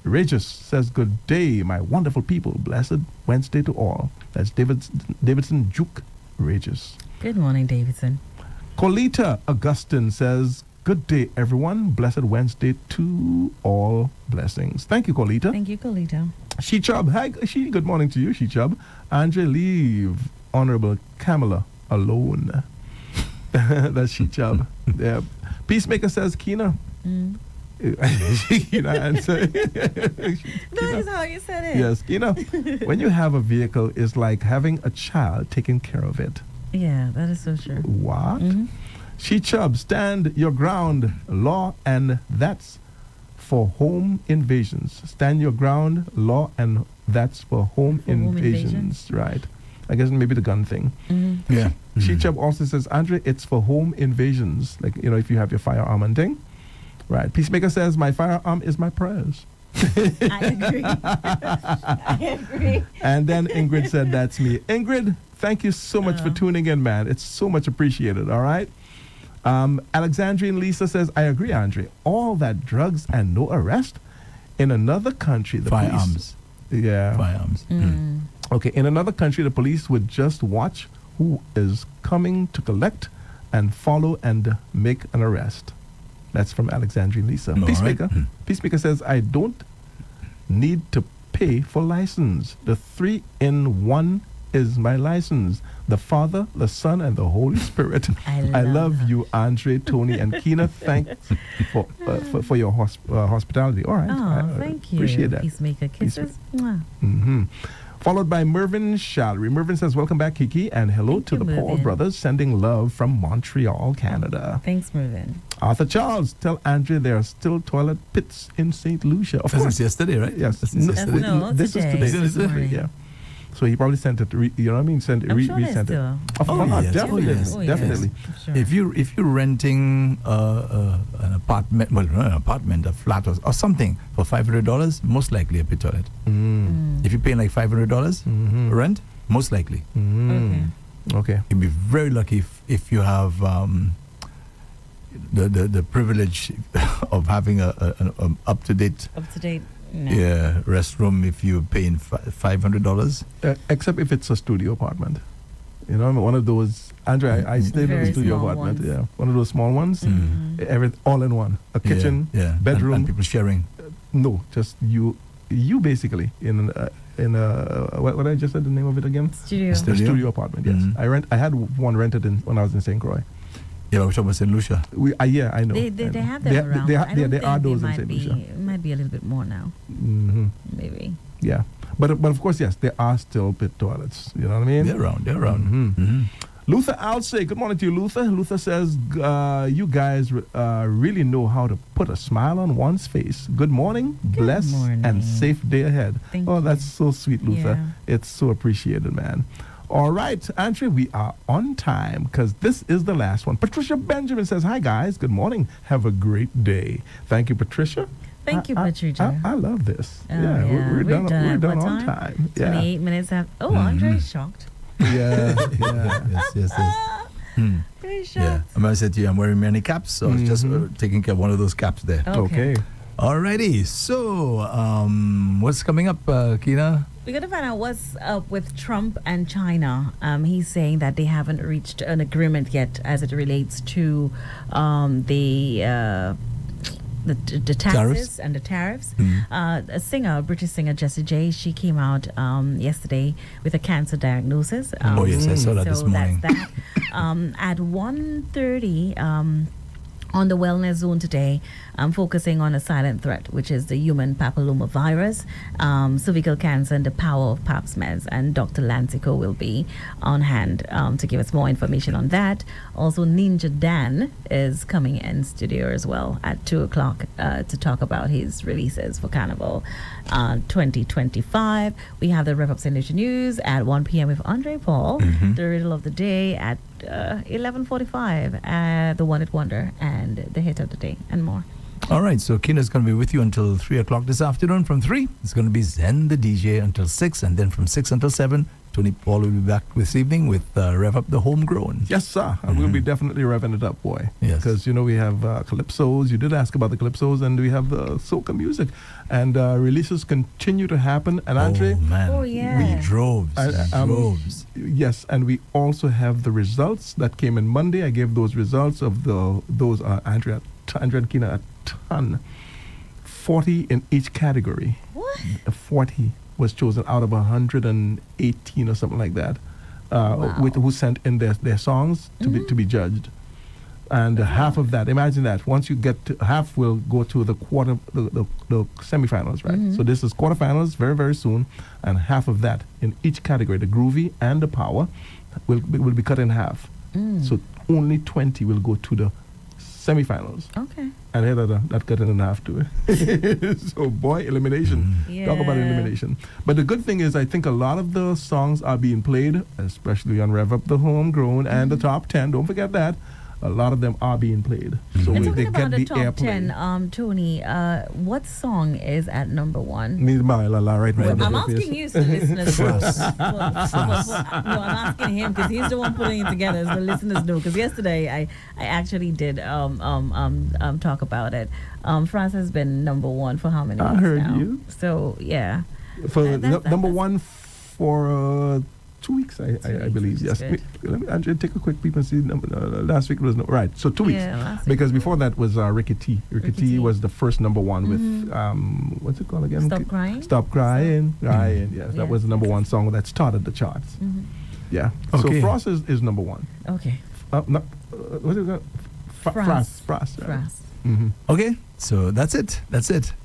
Regis says good day, my wonderful people. Blessed Wednesday to all. That's Davidson Juke Regis. Good morning, Davidson. Colita Augustine says, good day, everyone. Blessed Wednesday to all. Blessings. Thank you, Colita. Thank you, Colita. She-Chub. Hi, good morning to you, She-Chub. Andre, leave Honorable Kamala alone. That's She-Chub. Yeah. Peacemaker says, Keena. Keena answer. That is how you said it. Yes, Keena. When you have a vehicle, it's like having a child taking care of it. Yeah, that is so true. What? She-Chub, stand your ground, law, and that's for home invasions. Stand your ground, law, and that's for home invasions. Right. I guess maybe the gun thing. Yeah. She-Chub also says, Andre, it's for home invasions. Like, if you have your firearm and thing. Right. Peacemaker says, my firearm is my prayers. I agree. I agree. And then Ingrid said, that's me. Ingrid, thank you so much for tuning in, man. It's so much appreciated, all right? Alexandrine Lisa says, I agree, Andre. All that drugs and no arrest. In another country, the firearms. Police... Yeah. Firearms. Okay, in another country, the police would just watch who is coming to collect and follow and make an arrest. That's from Alexandrine Lisa. Peacemaker. Right. Peacemaker says, I don't need to pay for license. The 3-in-1 is my license. The Father, the Son, and the Holy Spirit. I love you, Andre, Tony, and Keena. Thanks for your hospitality. All right. Oh, thank you. Appreciate that. Peacemaker kisses. Followed by Mervyn Shallery. Mervyn says, welcome back, Kiki, and hello to the Paul brothers, sending love from Montreal, Canada. Thanks, Mervyn. Arthur Charles, tell Andre there are still toilet pits in St. Lucia. Of course. This is yesterday, right? Yes. This is yesterday. This is today. Yeah. So he probably sent it, you know what I mean? Resent it. Of course, yes. Definitely. Sure. If you're renting an apartment, a flat or something for $500, most likely a pit toilet. If you're paying like $500 rent, most likely. Okay. You'd be very lucky if you have the privilege of having an up-to-date no. restroom if you're paying $500. Except if it's a studio apartment. You know, one of those. Andre, I stayed in a studio apartment. Ones. Yeah, one of those small ones. All in one. A kitchen, bedroom, and people sharing. No, just you basically in what I just said the name of it again? Studio. A studio apartment. Yes, I had one rented when I was in St. Croix. Yeah, we're talking about St. Lucia. I know. They have them around. There are those in St. Lucia. It might be a little bit more now. Maybe. Yeah, but of course, yes, there are still pit toilets. You know what I mean? They're around. Luther Alsay, good morning to you, Luther. Luther says, you guys really know how to put a smile on one's face. Good morning, blessed, and safe day ahead. Thank you. That's so sweet, Luther. Yeah. It's so appreciated, man. All right, Andre, we are on time because this is the last one. Patricia Benjamin says, hi, guys. Good morning. Have a great day. Thank you, Patricia. Thank you, Patricia. I love this. Oh, we're done on time. time. 28 minutes after. Oh, Andre's shocked. Yeah. Yes. Very shocked. Yeah. I'm going to say to you, I'm wearing many caps, so I was just taking care of one of those caps there. Okay. Alrighty. So, what's coming up, Keena? We're going to find out what's up with Trump and China. He's saying that they haven't reached an agreement yet as it relates to the taxes Tariffs? and the tariffs. A British singer, Jessie J, she came out yesterday with a cancer diagnosis. Yes, I saw that this morning. That's that. At 1:30 on the Wellness Zone today, I'm focusing on a silent threat, which is the human papillomavirus, cervical cancer, and the power of Pap smears. And Dr. Lancico will be on hand to give us more information on that. Also, Ninja Dan is coming in studio as well at 2 o'clock to talk about his releases for Carnival 2025. We have the Rev-Up Slu News at 1 p.m. with Andre Paul, the riddle of the day at 11:45, the One It Wonder, and the hit of the day, and more. All right, so Keena's going to be with you until 3 o'clock this afternoon. From 3, it's going to be Zen the DJ until 6, and then from 6 until 7, Tony Paul will be back this evening with Rev Up the Homegrown. Yes, sir. And we'll be definitely revving it up, boy. Yes. Because, we have calypsos. You did ask about the calypsos, and we have the soca music. And releases continue to happen. And Andre, Oh, yeah. droves. Yes, and we also have the results that came in Monday. I gave those results of those Andrea and Keena a ton. 40 in each category. What? 40 was chosen out of 118 or something like that. Wow. Who sent in their songs to be judged. And half of that, imagine that. Once you get to half, will go to the the semifinals, right? So this is quarterfinals very, very soon, and half of that in each category, the groovy and the power, will be cut in half. So only 20 will go to the semifinals. Okay. And here that cut in half too. So boy, elimination. Talk about elimination. But the good thing is, I think a lot of the songs are being played, especially on Rev Up the Homegrown and the top 10. Don't forget that. A lot of them are being played. So And they talking get about the the top airplay. 10, Tony, what song is at number 1? Need my la la right now. I'm asking you, so listeners. No, I'm asking him because he's the one putting it together, so the listeners know. Because yesterday I actually did talk about it. France has been number 1 for how many I weeks heard now? you. So yeah, For that's number 1 for 2 weeks, I believe. That's Yes. good. Let me Andrea, take a quick peep and see. Last week was right. So 2 weeks. Yeah, last week Because was- before that was Ricky T. Ricky T was the first number 1 with what's it called again? Stop Crying. Stop crying. Crying. Yes, Yeah. that was the number 1 song that started the charts. Yeah. Okay. So Frost is number 1. Okay. What is it? France. Frost. Right? France. Okay, so that's it.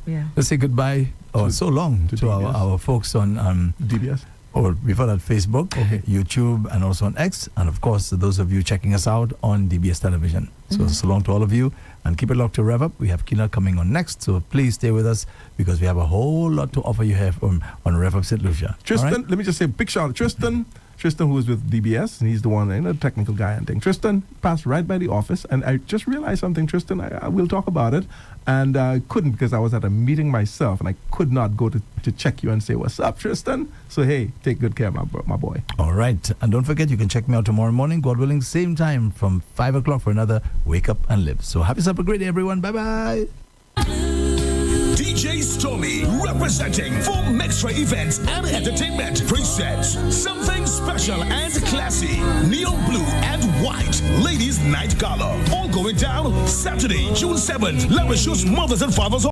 Yeah. Let's say goodbye. So long to to DBS. our folks on DBS. or before that, Facebook, Okay. YouTube, and also on X, and of course those of you checking us out on DBS Television. So long to all of you, and keep it locked to Rev Up. We have Keena coming on next, so please stay with us because we have a whole lot to offer you here on Rev Up St. Lucia. Tristan, All right? let me just say a big shout out. Tristan, Tristan, who was with DBS, and he's the one, technical guy and thing. Tristan passed right by the office, and I just realized something, Tristan. I will talk about it. And I couldn't because I was at a meeting myself, and I could not go to check you and say, what's up, Tristan? So, hey, take good care, my boy. All right. And don't forget, you can check me out tomorrow morning, God willing, same time from 5 o'clock for another Wake Up and Live. So have yourself a great day, everyone. Bye-bye. DJ Stormy, representing for Mextra Events and Entertainment, presents something special and classy. Neon blue and white ladies' night gala. All going down Saturday, June 7th. Lavishous mothers and fathers.